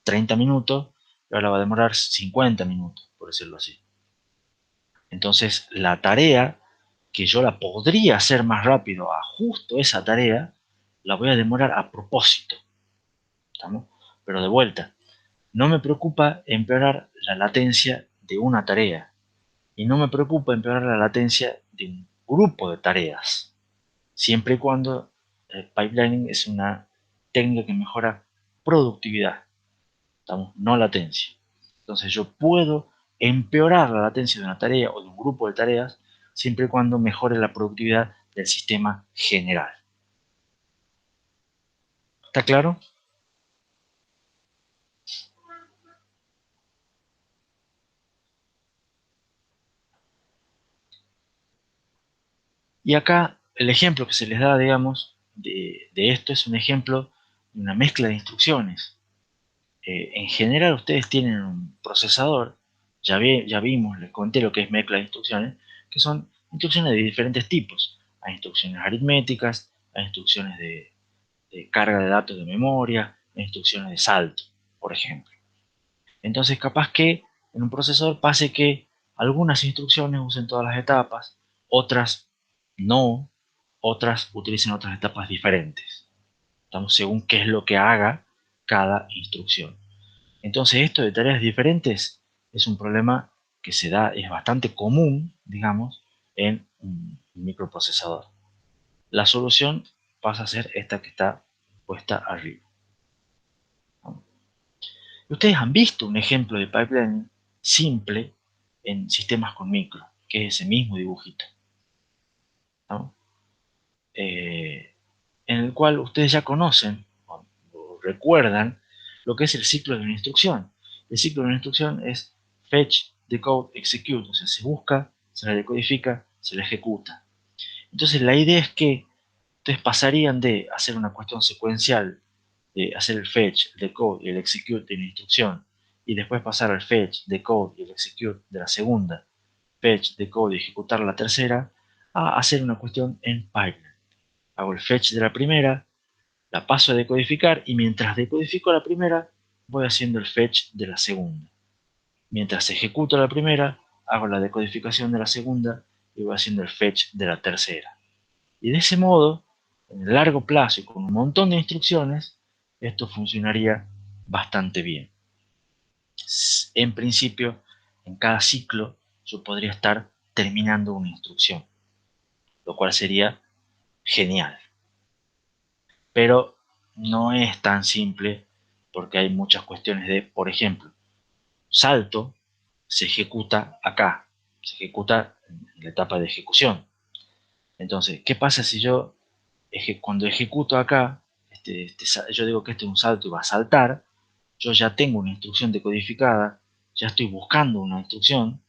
30 minutos, y ahora va a demorar 50 minutos, por decirlo así. Entonces, la tarea que yo la podría hacer más rápido a justo esa tarea, la voy a demorar a propósito. ¿Estamos? Pero de vuelta, no me preocupa empeorar la latencia de una tarea y no me preocupa empeorar la latencia de un grupo de tareas, siempre y cuando el pipelining es una técnica que mejora productividad, ¿estamos? No latencia. Entonces yo puedo empeorar la latencia de una tarea o de un grupo de tareas siempre y cuando mejore la productividad del sistema general. ¿Está claro? Y acá el ejemplo que se les da, digamos, de esto es un ejemplo de una mezcla de instrucciones. En general ustedes tienen un procesador, ya vimos, les conté lo que es mezcla de instrucciones, que son instrucciones de diferentes tipos. Hay instrucciones aritméticas, hay instrucciones de carga de datos de memoria, hay instrucciones de salto, por ejemplo. Entonces capaz que en un procesador pase que algunas instrucciones usen todas las etapas, otras no, otras utilicen otras etapas diferentes. Estamos según qué es lo que haga cada instrucción. Entonces esto de tareas diferentes es un problema que se da, es bastante común, digamos, en un microprocesador. la solución pasa a ser esta que está puesta arriba. Ustedes han visto un ejemplo de pipeline simple en sistemas con micro, que es ese mismo dibujito, ¿no? En el cual ustedes ya conocen o recuerdan lo que es el ciclo de una instrucción. El ciclo de una instrucción es fetch, decode, execute, o sea, se busca, se la decodifica, se la ejecuta. Entonces la idea es que ustedes pasarían de hacer una cuestión secuencial, de hacer el fetch, el decode y el execute de una instrucción, y después pasar al fetch, decode y el execute de la segunda, fetch, decode y ejecutar la tercera, a hacer una cuestión en pipeline. Hago el fetch de la primera, la paso a decodificar y mientras decodifico la primera, voy haciendo el fetch de la segunda. Mientras ejecuto la primera, hago la decodificación de la segunda y voy haciendo el fetch de la tercera. Y de ese modo, en el largo plazo y con un montón de instrucciones, esto funcionaría bastante bien. En principio, en cada ciclo yo podría estar terminando una instrucción, lo cual sería genial. Pero no es tan simple porque hay muchas cuestiones de, por ejemplo, salto se ejecuta acá, se ejecuta en la etapa de ejecución. Entonces, ¿qué pasa si yo cuando ejecuto acá, yo digo que este es un salto y va a saltar, yo ya tengo una instrucción decodificada, ya estoy buscando una instrucción,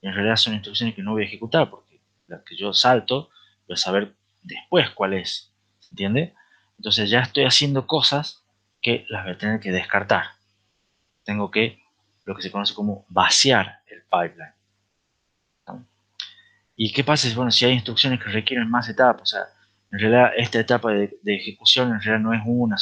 y en realidad son instrucciones que no voy a ejecutar, porque las que yo salto, voy a saber después cuál es, ¿entiende? Entonces ya estoy haciendo cosas que las voy a tener que descartar. Tengo que, lo que se conoce como vaciar el pipeline, ¿no? ¿Y qué pasa bueno, si hay instrucciones que requieren más etapas? O sea, en realidad esta etapa de ejecución en realidad no es una,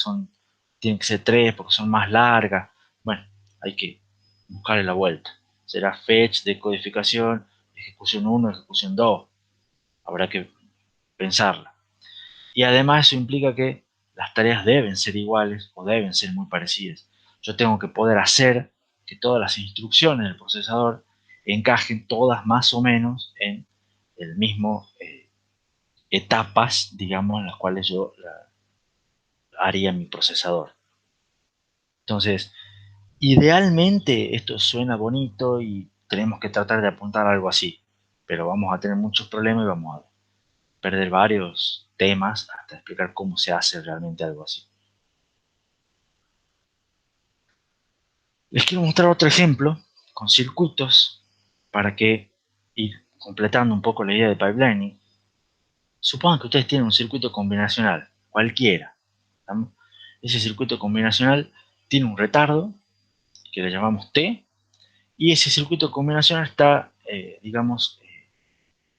tienen que ser tres porque son más largas. Bueno, hay que buscarle la vuelta. Será fetch, decodificación, ejecución 1, ejecución 2. Habrá que pensarla. Y además eso implica que las tareas deben ser iguales o deben ser muy parecidas. Yo tengo que poder hacer que todas las instrucciones del procesador encajen todas más o menos en el mismo etapas, digamos, en las cuales yo haría mi procesador. Entonces, idealmente esto suena bonito y tenemos que tratar de apuntar a algo así, pero vamos a tener muchos problemas y vamos a perder varios temas hasta explicar cómo se hace realmente algo así. Les quiero mostrar otro ejemplo con circuitos para que ir completando un poco la idea de pipelining. Supongan que ustedes tienen un circuito combinacional, cualquiera, ¿no? Ese circuito combinacional tiene un retardo que le llamamos T, y ese circuito combinacional está, digamos,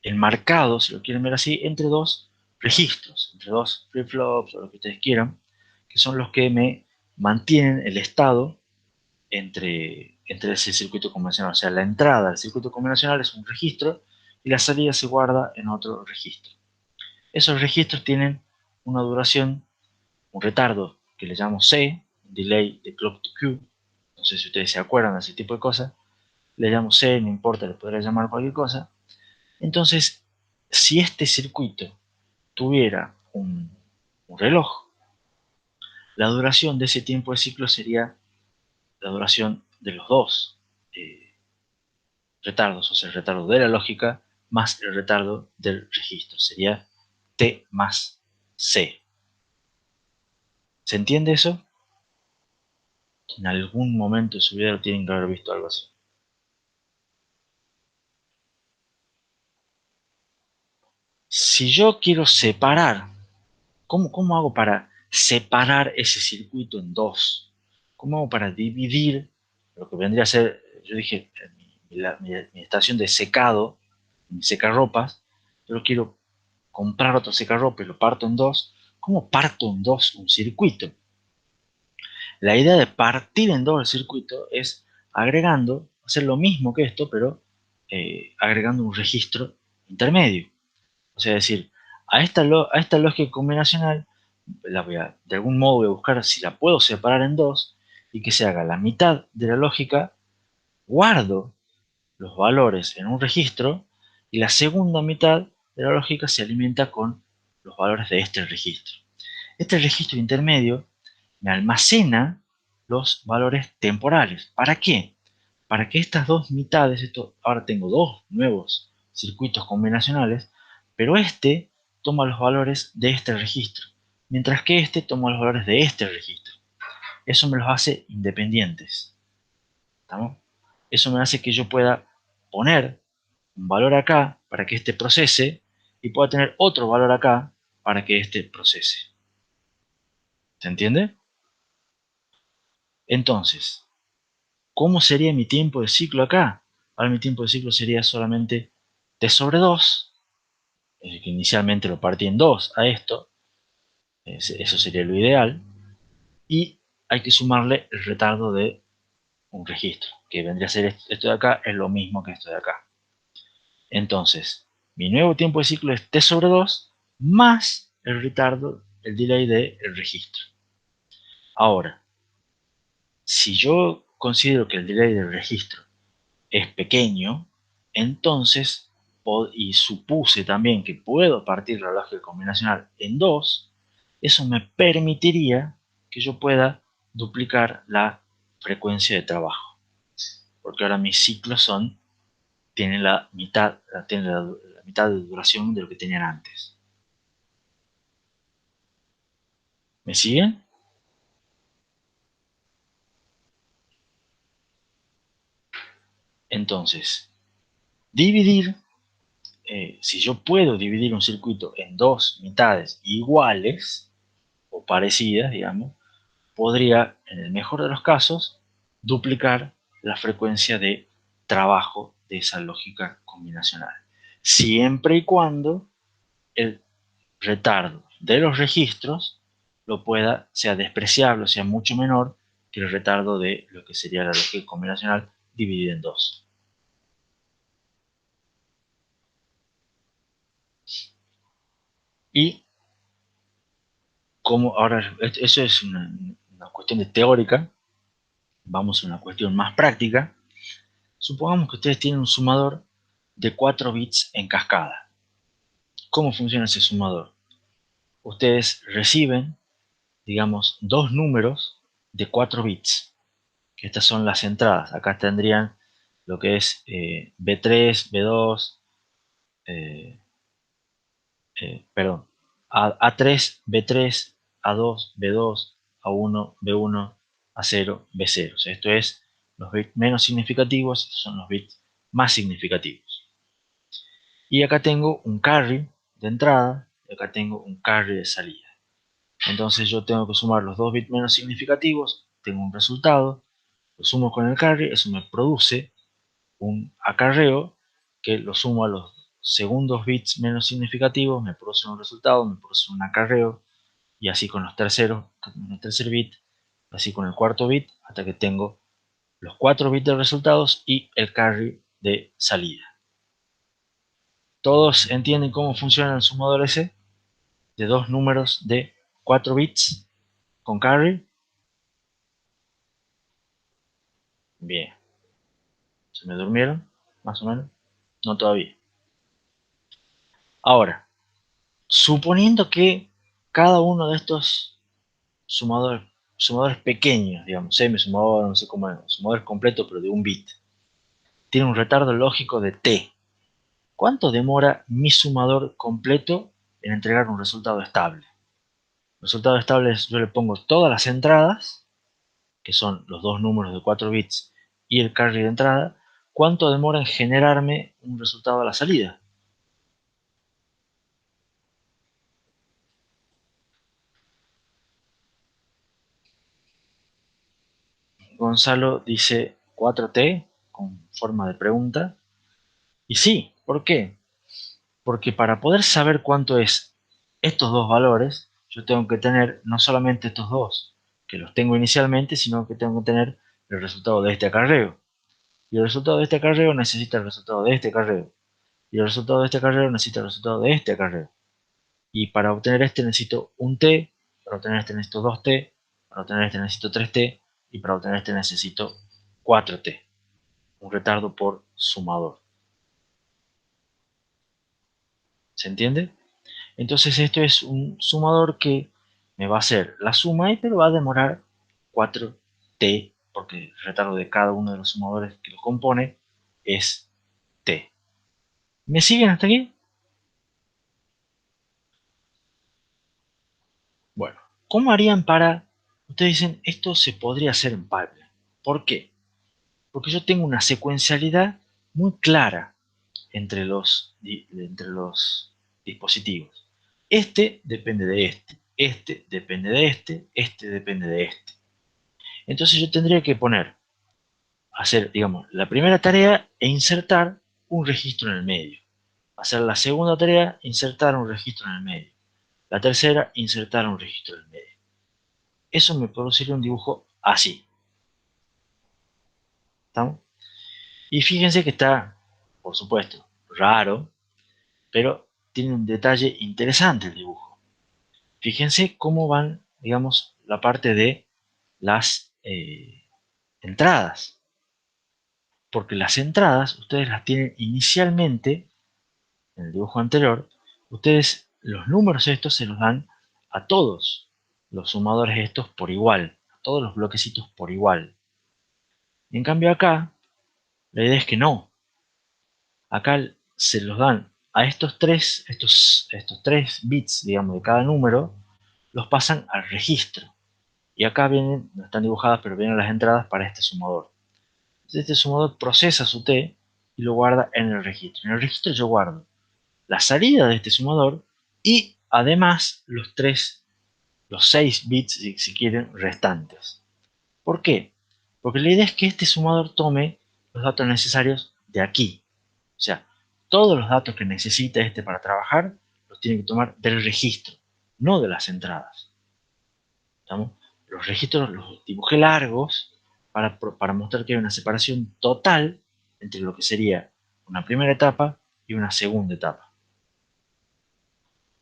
enmarcado, si lo quieren ver así, entre dos registros, entre dos flip-flops o lo que ustedes quieran, que son los que me mantienen el estado entre ese circuito convencional. O sea, la entrada al circuito convencional es un registro y la salida se guarda en otro registro. Esos registros tienen una duración, un retardo que le llamamos C, delay de clock to Q. No sé si ustedes se acuerdan de ese tipo de cosas. Le llamo C, no importa, le podría llamar cualquier cosa. Entonces, si este circuito tuviera un reloj, la duración de ese tiempo de ciclo sería la duración de los dos retardos, o sea, el retardo de la lógica más el retardo del registro. Sería T más C. ¿Se entiende eso? En algún momento de su vida lo tienen que haber visto algo así. Si yo quiero separar, ¿cómo hago para separar ese circuito en dos? ¿Cómo hago para dividir lo que vendría a ser, yo dije, mi estación de secado, mi secarropas? Yo quiero comprar otro secarropas y lo parto en dos. ¿Cómo parto en dos un circuito? La idea de partir en dos el circuito es agregando, hacer lo mismo que esto, pero agregando un registro intermedio. O sea, decir, a esta lógica combinacional, de algún modo voy a buscar si la puedo separar en dos y que se haga la mitad de la lógica, guardo los valores en un registro y la segunda mitad de la lógica se alimenta con los valores de este registro. Este registro intermedio me almacena los valores temporales. ¿Para qué? Para que estas dos mitades, ahora tengo dos nuevos circuitos combinacionales, pero este toma los valores de este registro, mientras que este toma los valores de este registro. Eso me los hace independientes. ¿Estamos? Eso me hace que yo pueda poner un valor acá para que este procese y pueda tener otro valor acá para que este procese. ¿Se entiende? Entonces, ¿cómo sería mi tiempo de ciclo acá? Ahora mi tiempo de ciclo sería solamente t sobre 2, que inicialmente lo partí en 2 a esto, eso sería lo ideal, y hay que sumarle el retardo de un registro, que vendría a ser esto de acá, es lo mismo que esto de acá. Entonces, mi nuevo tiempo de ciclo es t sobre 2 más el retardo, el delay del registro. Ahora, si yo considero que el delay del registro es pequeño, entonces, y supuse también que puedo partir la lógica combinacional en 2, eso me permitiría que yo pueda duplicar la frecuencia de trabajo. Porque ahora mis ciclos tienen la mitad de duración de lo que tenían antes. ¿Me siguen? Entonces, dividir, si yo puedo dividir un circuito en dos mitades iguales o parecidas, digamos, podría, en el mejor de los casos, duplicar la frecuencia de trabajo de esa lógica combinacional. Siempre y cuando el retardo de los registros sea despreciable, o sea mucho menor que el retardo de lo que sería la lógica combinacional dividida en dos. Y como ahora, eso es una cuestión de teórica, vamos a una cuestión más práctica. Supongamos que ustedes tienen un sumador de 4 bits en cascada. ¿Cómo funciona ese sumador? Ustedes reciben, digamos, dos números de 4 bits, que estas son las entradas. Acá tendrían lo que es B3, B2, perdón, A3, B3, A2, B2, A1, B1, A0, B0. O sea, esto es los bits menos significativos, estos son los bits más significativos. Y acá tengo un carry de entrada y acá tengo un carry de salida. Entonces yo tengo que sumar los dos bits menos significativos, tengo un resultado, lo sumo con el carry, eso me produce un acarreo que lo sumo a los segundos bits menos significativos, me produce un resultado, me produce un acarreo, y así con los terceros, con el tercer bit, así con el cuarto bit, hasta que tengo los 4 bits de resultados y el carry de salida. ¿Todos entienden cómo funciona el sumador ese? De dos números de 4 bits con carry. Bien. ¿Se me durmieron? Más o menos. No todavía. Ahora, suponiendo que cada uno de estos sumadores pequeños, digamos, semi-sumador, no sé cómo es, sumadores completos, pero de un bit, tiene un retardo lógico de t. ¿Cuánto demora mi sumador completo en entregar un resultado estable? El resultado estable es, yo le pongo todas las entradas, que son los dos números de 4 bits y el carry de entrada. ¿Cuánto demora en generarme un resultado a la salida? Gonzalo dice 4T con forma de pregunta. Y sí, ¿por qué? Porque para poder saber cuánto es estos dos valores, yo tengo que tener no solamente estos dos, que los tengo inicialmente, sino que tengo que tener el resultado de este acarreo. Y el resultado de este acarreo necesita el resultado de este acarreo. Y el resultado de este acarreo necesita el resultado de este acarreo. Y para obtener este necesito un T, para obtener este necesito 2T, para obtener este necesito 3T, y para obtener este necesito 4T. Un retardo por sumador. ¿Se entiende? Entonces esto es un sumador que me va a hacer la suma, pero va a demorar 4t, porque el retardo de cada uno de los sumadores que lo compone es t. ¿Me siguen hasta aquí? Bueno, ¿cómo harían para...? Ustedes dicen, esto se podría hacer en pipeline. ¿Por qué? Porque yo tengo una secuencialidad muy clara entre los dispositivos. Este depende de este depende de este depende de este. Entonces yo tendría que hacer, digamos, la primera tarea e insertar un registro en el medio. Hacer la segunda tarea, insertar un registro en el medio. La tercera, insertar un registro en el medio. Eso me produciría un dibujo así. ¿Estamos? Y fíjense que está, por supuesto, raro, pero tiene un detalle interesante el dibujo. Fíjense cómo van, digamos, la parte de las entradas. Porque las entradas ustedes las tienen inicialmente, en el dibujo anterior, ustedes los números estos se los dan a todos los sumadores estos por igual, a todos los bloquecitos por igual. Y en cambio acá, la idea es que no. Acá se los dan a estos tres bits, digamos, de cada número, los pasan al registro. Y acá vienen, no están dibujadas, pero vienen las entradas para este sumador. Entonces este sumador procesa su T y lo guarda en el registro. En el registro yo guardo la salida de este sumador y además los 6 bits, si quieren, restantes. ¿Por qué? Porque la idea es que este sumador tome los datos necesarios de aquí. O sea, todos los datos que necesita este para trabajar los tiene que tomar del registro, no de las entradas. ¿Estamos? Los registros los dibujé largos para mostrar que hay una separación total entre lo que sería una primera etapa y una segunda etapa.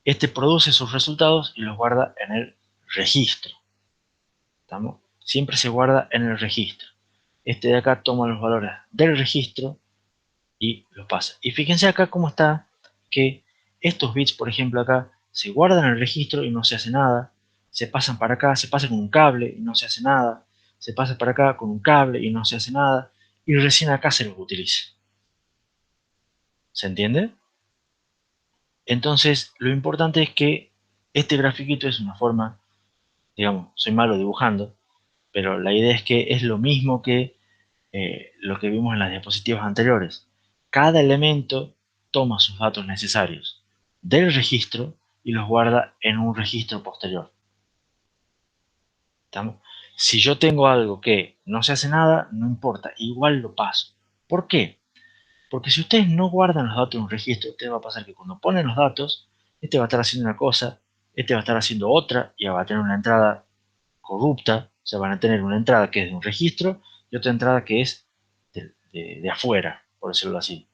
Este produce sus resultados y los guarda en el registro. ¿Estamos? Siempre se guarda en el registro. Este de acá toma los valores del registro y los pasa. Y fíjense acá cómo está que estos bits, por ejemplo, acá se guardan en el registro y no se hace nada. Se pasan para acá, se pasa con un cable y no se hace nada. Se pasa para acá con un cable y no se hace nada. Y recién acá se los utiliza. ¿Se entiende? Entonces, lo importante es que este grafiquito es una forma, digamos, soy malo dibujando, pero la idea es que es lo mismo que lo que vimos en las diapositivas anteriores. Cada elemento toma sus datos necesarios del registro y los guarda en un registro posterior. ¿Estamos? Si yo tengo algo que no se hace nada, no importa, igual lo paso. ¿Por qué? Porque si ustedes no guardan los datos en un registro, ustedes va a pasar que cuando ponen los datos, este va a estar haciendo una cosa, este va a estar haciendo otra, y va a tener una entrada corrupta, o sea, van a tener una entrada que es de un registro y otra entrada que es de afuera, por decirlo así.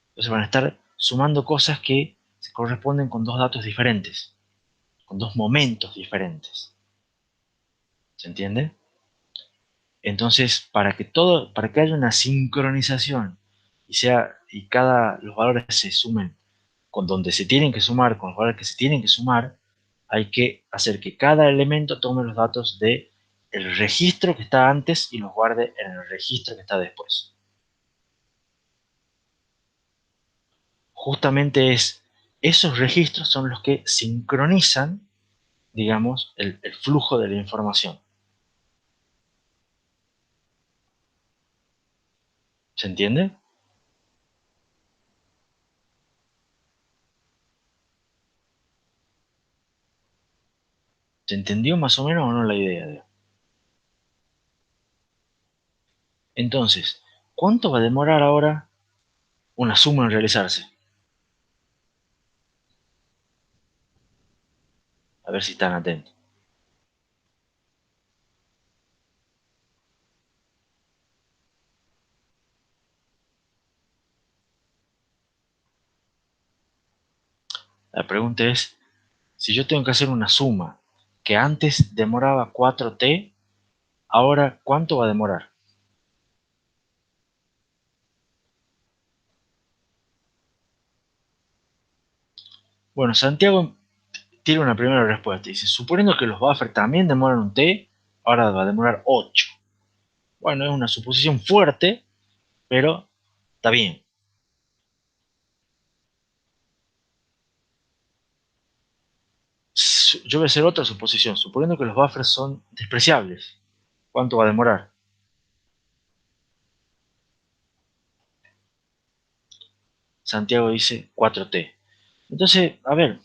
Entonces van a estar sumando cosas que se corresponden con dos datos diferentes, con dos momentos diferentes. ¿Se entiende? Entonces, para que haya una sincronización y los valores se sumen con donde se tienen que sumar, con los valores que se tienen que sumar, hay que hacer que cada elemento tome los datos de el registro que está antes y los guarde en el registro que está después. Justamente esos registros son los que sincronizan, digamos, el flujo de la información. ¿Se entiende? ¿Se entendió más o menos o no la idea? Entonces, ¿cuánto va a demorar ahora una suma en realizarse? A ver si están atentos. La pregunta es, si yo tengo que hacer una suma que antes demoraba 4t, ahora ¿cuánto va a demorar? Bueno, Santiago tira una primera respuesta. Dice, suponiendo que los buffers también demoran un T, ahora va a demorar 8. Bueno, es una suposición fuerte, pero está bien. Yo voy a hacer otra suposición. Suponiendo que los buffers son despreciables, ¿cuánto va a demorar? Santiago dice 4T. Entonces, a ver,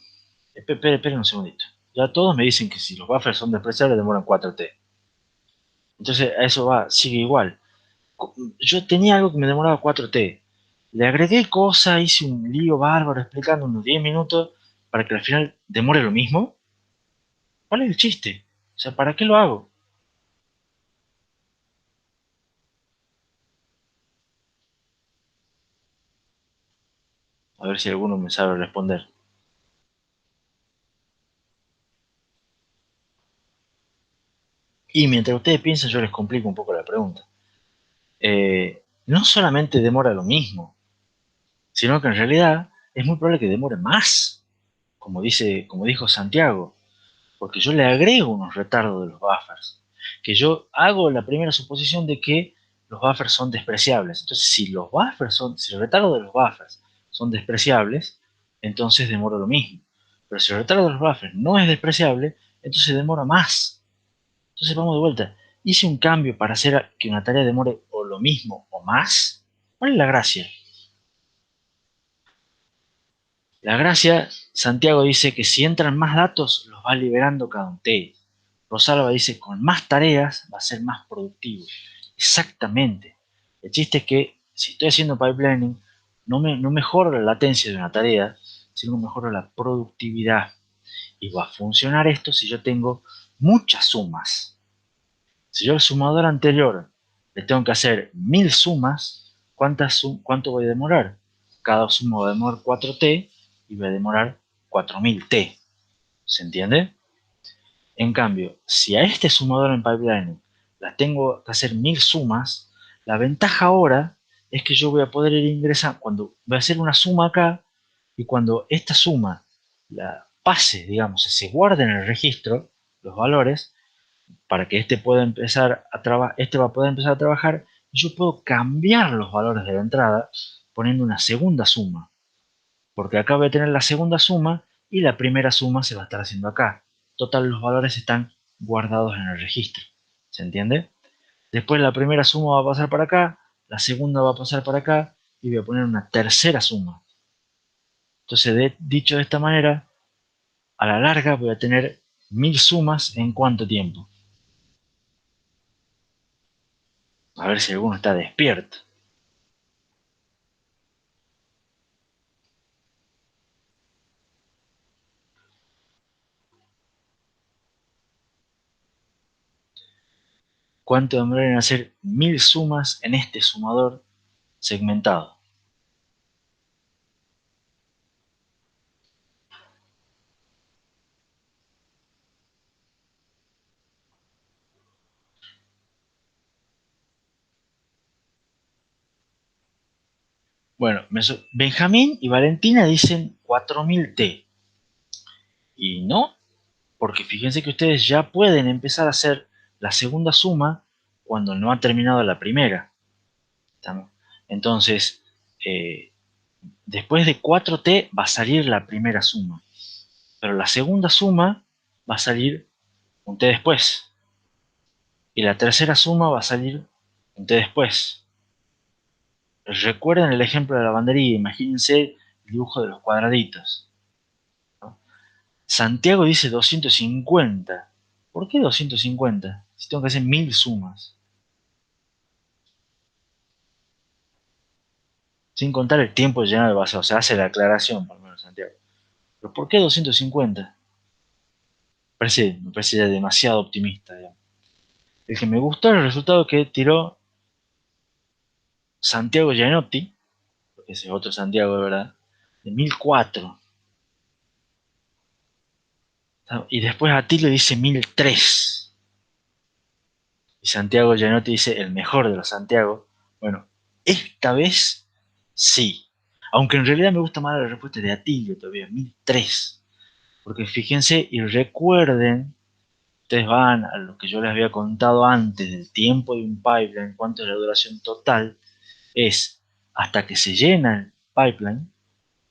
esperen un segundito. Ya todos me dicen que si los buffers son despreciables demoran 4T. Entonces, a eso va, sigue igual. Yo tenía algo que me demoraba 4T. Le agregué cosas, hice un lío bárbaro explicando unos 10 minutos para que al final demore lo mismo. ¿Cuál es el chiste? O sea, ¿para qué lo hago? A ver si alguno me sabe responder. Y mientras ustedes piensan, yo les complico un poco la pregunta. No solamente demora lo mismo, sino que en realidad es muy probable que demore más, como dijo Santiago, porque yo le agrego unos retardos de los buffers, que yo hago la primera suposición de que los buffers son despreciables. Entonces, si el retardo de los buffers son despreciables, entonces demora lo mismo. Pero si el retardo de los buffers no es despreciable, entonces demora más. Entonces vamos de vuelta. Hice un cambio para hacer que una tarea demore o lo mismo o más. ¿Cuál es la gracia? La gracia, Santiago dice que si entran más datos, los va liberando cada un T. Rosalba dice, con más tareas va a ser más productivo. Exactamente. El chiste es que si estoy haciendo pipelining, no mejoro la latencia de una tarea, sino mejoro la productividad. Y va a funcionar esto si yo tengo muchas sumas. Si yo al sumador anterior le tengo que hacer 1000 sumas, ¿cuánto voy a demorar? Cada suma va a demorar 4T y voy a demorar 4000T. ¿Se entiende? En cambio, si a este sumador en pipeline las tengo que hacer 1000 sumas, la ventaja ahora es que yo voy a poder ir ingresando, cuando voy a hacer una suma acá, y cuando esta suma la pase, digamos, se guarde en el registro, los valores, para que este va a poder empezar a trabajar, y yo puedo cambiar los valores de la entrada poniendo una segunda suma, porque acá voy a tener la segunda suma y la primera suma se va a estar haciendo acá. Total, los valores están guardados en el registro. ¿Se entiende? Después la primera suma va a pasar para acá, la segunda va a pasar para acá y voy a poner una tercera suma. Entonces, dicho de esta manera, a la larga voy a tener 1000 sumas en cuánto tiempo. A ver si alguno está despierto. ¿Cuánto demoraría en hacer 1000 sumas en este sumador segmentado? Bueno, Benjamín y Valentina dicen 4000T. Y no, porque fíjense que ustedes ya pueden empezar a hacer la segunda suma cuando no ha terminado la primera. ¿Estamos? Entonces, eh, después de 4T va a salir la primera suma. Pero la segunda suma va a salir un T después. Y la tercera suma va a salir un T después. Recuerden el ejemplo de la lavandería, imagínense el dibujo de los cuadraditos, ¿no? Santiago dice 250. ¿Por qué 250? Si tengo que hacer 1000 sumas. Sin contar el tiempo de llenar el vaso. O sea, hace la aclaración, por lo menos Santiago. ¿Pero por qué 250? Me parece ya demasiado optimista, digamos. El que me gustó el resultado que tiró Santiago Gianotti, porque ese es otro Santiago de verdad, de 1004. Y después Atilio dice 1003. Y Santiago Gianotti dice el mejor de los Santiago. Bueno, esta vez sí. Aunque en realidad me gusta más la respuesta de Atilio todavía, 1003. Porque fíjense y recuerden, ustedes van a lo que yo les había contado antes del tiempo de un pipeline, cuánto es la duración total, es hasta que se llena el pipeline,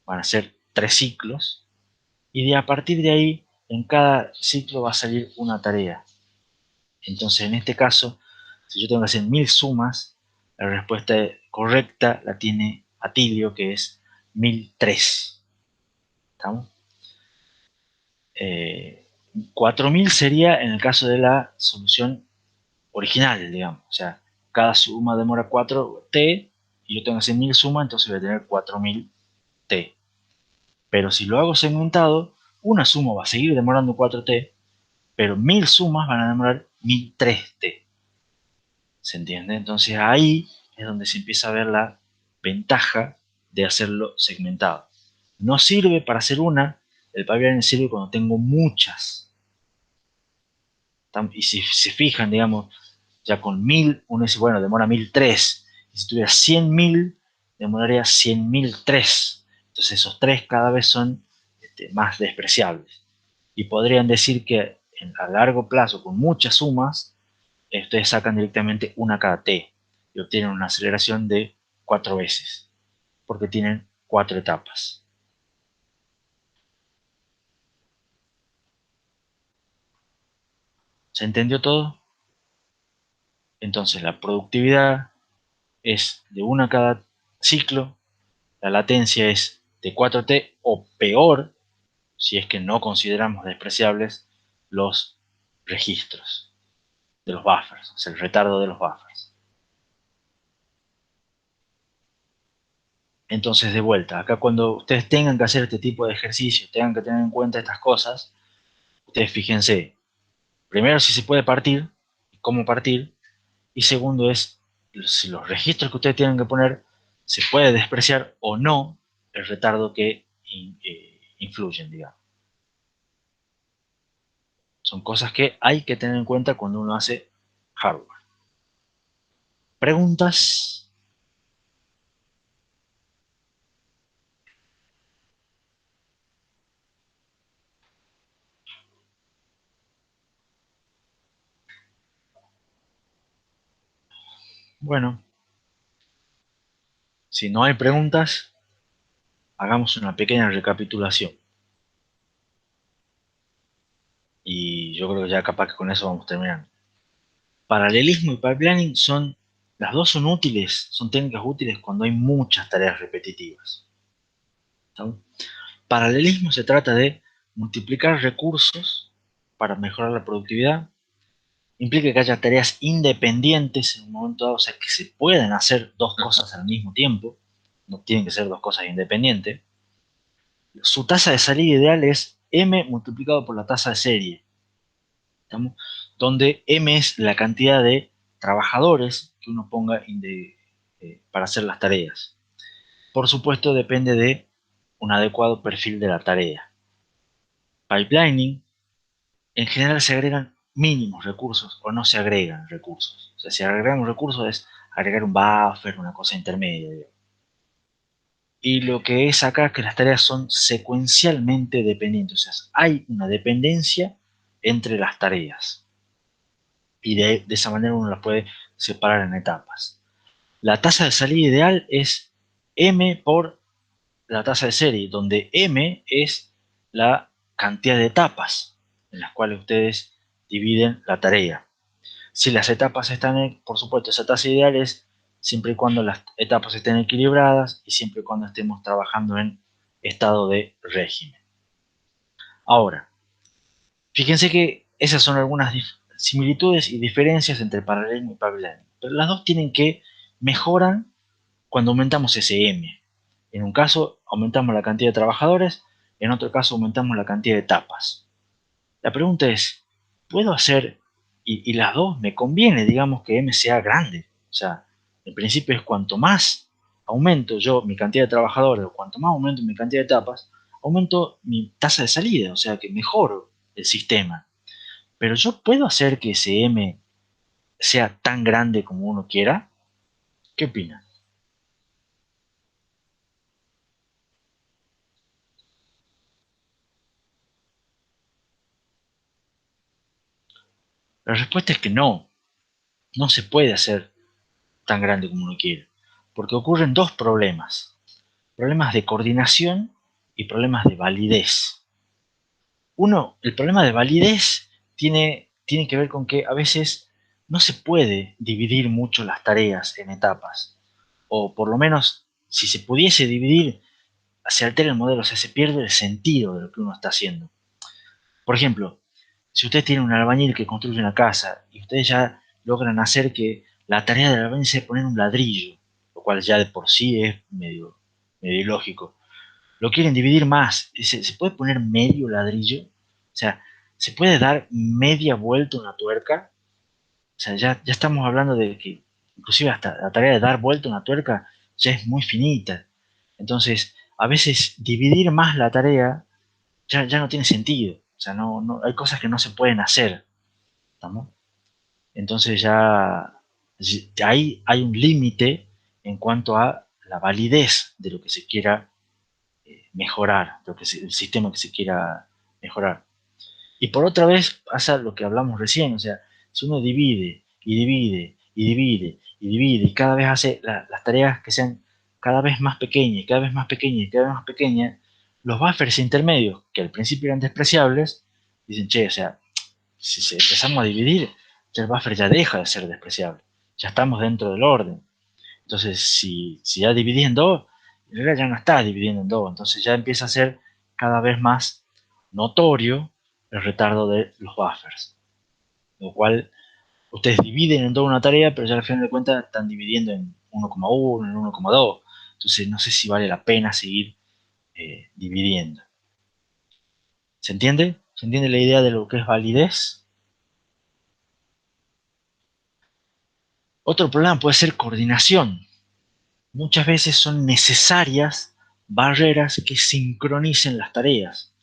van a ser 3 ciclos, y a partir de ahí, en cada ciclo va a salir una tarea. Entonces, en este caso, si yo tengo que hacer 1000 sumas, la respuesta correcta la tiene Atilio, que es 1003. ¿Estamos? 4000 sería en el caso de la solución original, digamos. O sea, cada suma demora 4t y yo tengo que hacer 1000 sumas, entonces voy a tener 4000t. Pero si lo hago segmentado, una suma va a seguir demorando 4t, pero 1000 sumas van a demorar 1003t. ¿Se entiende? Entonces ahí es donde se empieza a ver la ventaja de hacerlo segmentado. No sirve para hacer una, el pipeline sirve cuando tengo muchas. Y si se fijan, digamos, ya con 1000, uno dice, bueno, demora 1003. Y si tuviera 100.000, demoraría 100.003. Entonces esos tres cada vez son más despreciables. Y podrían decir que a largo plazo, con muchas sumas, ustedes sacan directamente una cada t y obtienen una aceleración de 4 veces, porque tienen 4 etapas. ¿Se entendió todo? Entonces la productividad es de una cada ciclo, la latencia es de 4t o peor, si es que no consideramos despreciables los registros de los buffers, o sea, el retardo de los buffers. Entonces, de vuelta, acá cuando ustedes tengan que hacer este tipo de ejercicios, tengan que tener en cuenta estas cosas, ustedes fíjense, primero si se puede partir, cómo partir, y segundo es si los registros que ustedes tienen que poner se puede despreciar o no el retardo que influyen, digamos. Son cosas que hay que tener en cuenta cuando uno hace hardware. ¿Preguntas? Bueno, si no hay preguntas, hagamos una pequeña recapitulación. Y yo creo que ya capaz que con eso vamos terminando. Paralelismo y pipelining las dos son útiles, son técnicas útiles cuando hay muchas tareas repetitivas. ¿Está? Paralelismo se trata de multiplicar recursos para mejorar la productividad. Implica que haya tareas independientes en un momento dado, o sea, que se pueden hacer dos cosas al mismo tiempo. No tienen que ser dos cosas independientes. Su tasa de salida ideal es m multiplicado por la tasa de serie, ¿estamos? Donde m es la cantidad de trabajadores que uno ponga para hacer las tareas. Por supuesto, depende de un adecuado perfil de la tarea. Pipelining, en general se agregan mínimos recursos o no se agregan recursos. O sea, si agregamos recursos es agregar un buffer, una cosa intermedia, digamos. Y lo que es acá es que las tareas son secuencialmente dependientes. O sea, hay una dependencia entre las tareas. Y de esa manera uno las puede separar en etapas. La tasa de salida ideal es m por la tasa de serie, donde m es la cantidad de etapas en las cuales ustedes dividen la tarea. Si las etapas están, por supuesto, esa tasa ideal es siempre y cuando las etapas estén equilibradas y siempre y cuando estemos trabajando en estado de régimen. Ahora, fíjense que esas son algunas similitudes y diferencias entre paralelismo y pipelining, pero las dos tienen que mejorar cuando aumentamos ese m. En un caso aumentamos la cantidad de trabajadores, en otro caso aumentamos la cantidad de etapas. La pregunta es, ¿puedo hacer, y las dos me conviene, digamos, que m sea grande? O sea, en principio es cuanto más aumento yo mi cantidad de trabajadores o cuanto más aumento mi cantidad de etapas, aumento mi tasa de salida, o sea que mejoro el sistema. Pero yo puedo hacer que ese m sea tan grande como uno quiera. ¿Qué opinan? La respuesta es que no, no se puede hacer tan grande como uno quiere, porque ocurren dos problemas: problemas de coordinación y problemas de validez. Uno, el problema de validez tiene que ver con que a veces no se puede dividir mucho las tareas en etapas, o por lo menos si se pudiese dividir, se altera el modelo, o sea, se pierde el sentido de lo que uno está haciendo. Por ejemplo, si usted tiene un albañil que construye una casa y ustedes ya logran hacer que la tarea del albañil sea poner un ladrillo, lo cual ya de por sí es medio ilógico, lo quieren dividir más. ¿Se puede poner medio ladrillo? O sea, ¿se puede dar media vuelta a una tuerca? O sea, ya estamos hablando de que inclusive hasta la tarea de dar vuelta a una tuerca ya es muy finita. Entonces, a veces dividir más la tarea ya no tiene sentido. O sea, hay cosas que no se pueden hacer. ¿Estamos? Entonces ya ahí hay un límite en cuanto a la validez de lo que se quiera mejorar, el sistema que se quiera mejorar. Y por otra vez pasa lo que hablamos recién, o sea, si uno divide y divide y divide y divide y cada vez hace las tareas que sean cada vez más pequeñas, cada vez más pequeñas, cada vez más pequeñas, los buffers intermedios, que al principio eran despreciables, dicen, che, o sea, si empezamos a dividir, ya el buffer ya deja de ser despreciable, ya estamos dentro del orden. Entonces, si ya dividís en dos, en realidad ya no estás dividiendo en dos, entonces ya empieza a ser cada vez más notorio el retardo de los buffers, lo cual ustedes dividen en dos una tarea, pero ya al final de cuentas están dividiendo en 1,1, en 1,2, entonces no sé si vale la pena seguir dividiendo. ¿Se entiende? ¿Se entiende la idea de lo que es validez? Otro problema puede ser coordinación. Muchas veces son necesarias barreras que sincronicen las tareas.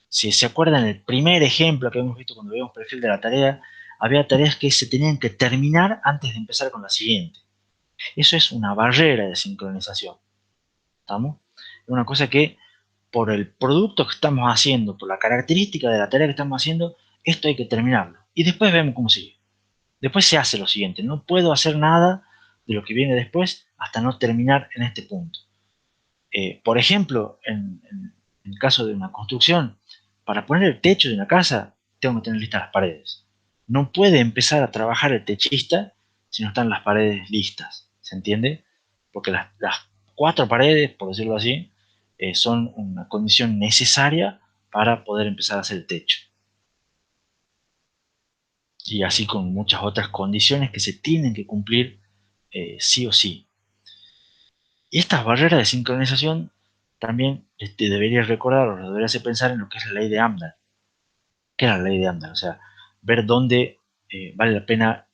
Si se acuerdan, el primer ejemplo que hemos visto cuando vimos perfil de la tarea, había tareas que se tenían que terminar antes de empezar con la siguiente. Eso es una barrera de sincronización. ¿Estamos? Es una cosa que por el producto que estamos haciendo, por la característica de la tarea que estamos haciendo, esto hay que terminarlo. Y después vemos cómo sigue. Después se hace lo siguiente. No puedo hacer nada de lo que viene después hasta no terminar en este punto. Por ejemplo, en el caso de una construcción, para poner el techo de una casa, tengo que tener listas las paredes. No puede empezar a trabajar el techista si no están las paredes listas. ¿Se entiende? Porque las cuatro paredes, por decirlo así, son una condición necesaria para poder empezar a hacer el techo. Y así con muchas otras condiciones que se tienen que cumplir sí o sí. Y estas barreras de sincronización también deberías recordar o deberías pensar en lo que es la ley de Amdahl. ¿Qué es la ley de Amdahl? O sea, ver dónde vale la pena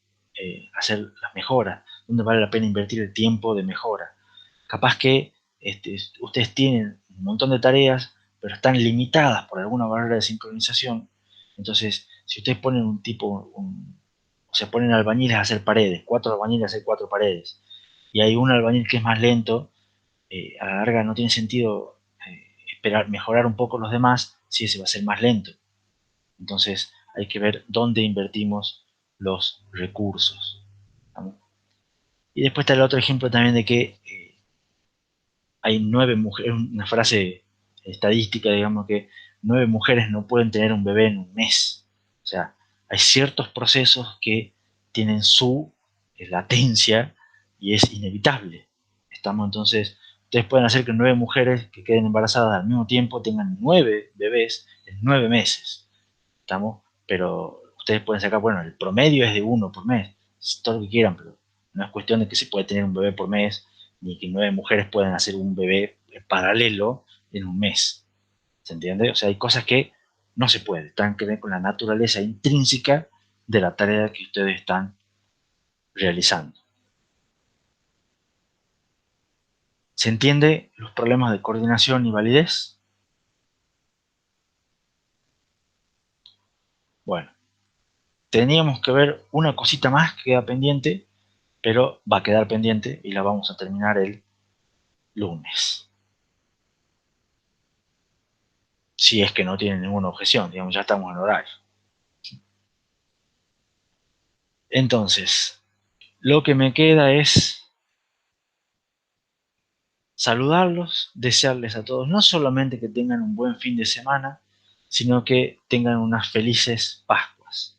hacer las mejoras, dónde vale la pena invertir el tiempo de mejora. Capaz que ustedes tienen un montón de tareas, pero están limitadas por alguna barrera de sincronización. Entonces, si ustedes ponen o sea, ponen albañiles a hacer paredes, cuatro albañiles a hacer cuatro paredes, y hay un albañil que es más lento, a la larga no tiene sentido esperar mejorar un poco los demás si ese va a ser más lento. Entonces hay que ver dónde invertimos los recursos. ¿Vamos? Y después está el otro ejemplo también de que hay 9 mujeres, una frase estadística, digamos, que 9 mujeres no pueden tener un bebé en un mes. O sea, hay ciertos procesos que tienen su latencia y es inevitable. Estamos entonces, ustedes pueden hacer que 9 mujeres que queden embarazadas al mismo tiempo tengan 9 bebés en 9 meses. ¿Estamos? Pero ustedes pueden sacar, bueno, el promedio es de uno por mes, todo lo que quieran, pero no es cuestión de que se puede tener un bebé por mes, ni que 9 mujeres puedan hacer un bebé en paralelo en un mes. ¿Se entiende? O sea, hay cosas que no se puede, están que ver con la naturaleza intrínseca de la tarea que ustedes están realizando. ¿Se entiende los problemas de coordinación y validez? Bueno, teníamos que ver una cosita más que queda pendiente, pero va a quedar pendiente y la vamos a terminar el lunes. Si es que no tienen ninguna objeción, digamos, ya estamos en horario. Entonces, lo que me queda es saludarlos, desearles a todos no solamente que tengan un buen fin de semana, sino que tengan unas felices Pascuas.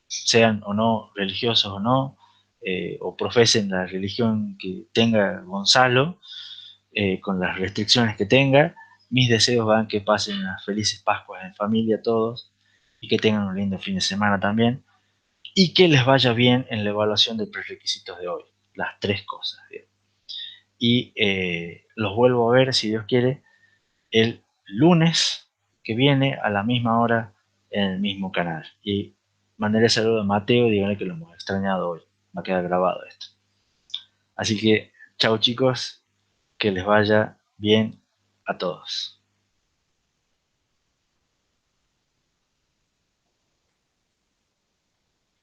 Sean o no religiosos o profesen la religión que tenga Gonzalo, con las restricciones que tenga, mis deseos van que pasen unas felices Pascuas en familia todos y que tengan un lindo fin de semana también y que les vaya bien en la evaluación de prerequisitos de hoy, las tres cosas. Y los vuelvo a ver, si Dios quiere, el lunes que viene a la misma hora en el mismo canal. Y mandaré saludo a Mateo y díganle que lo hemos extrañado hoy. Va a quedar grabado esto. Así que, chao chicos, que les vaya bien a todos.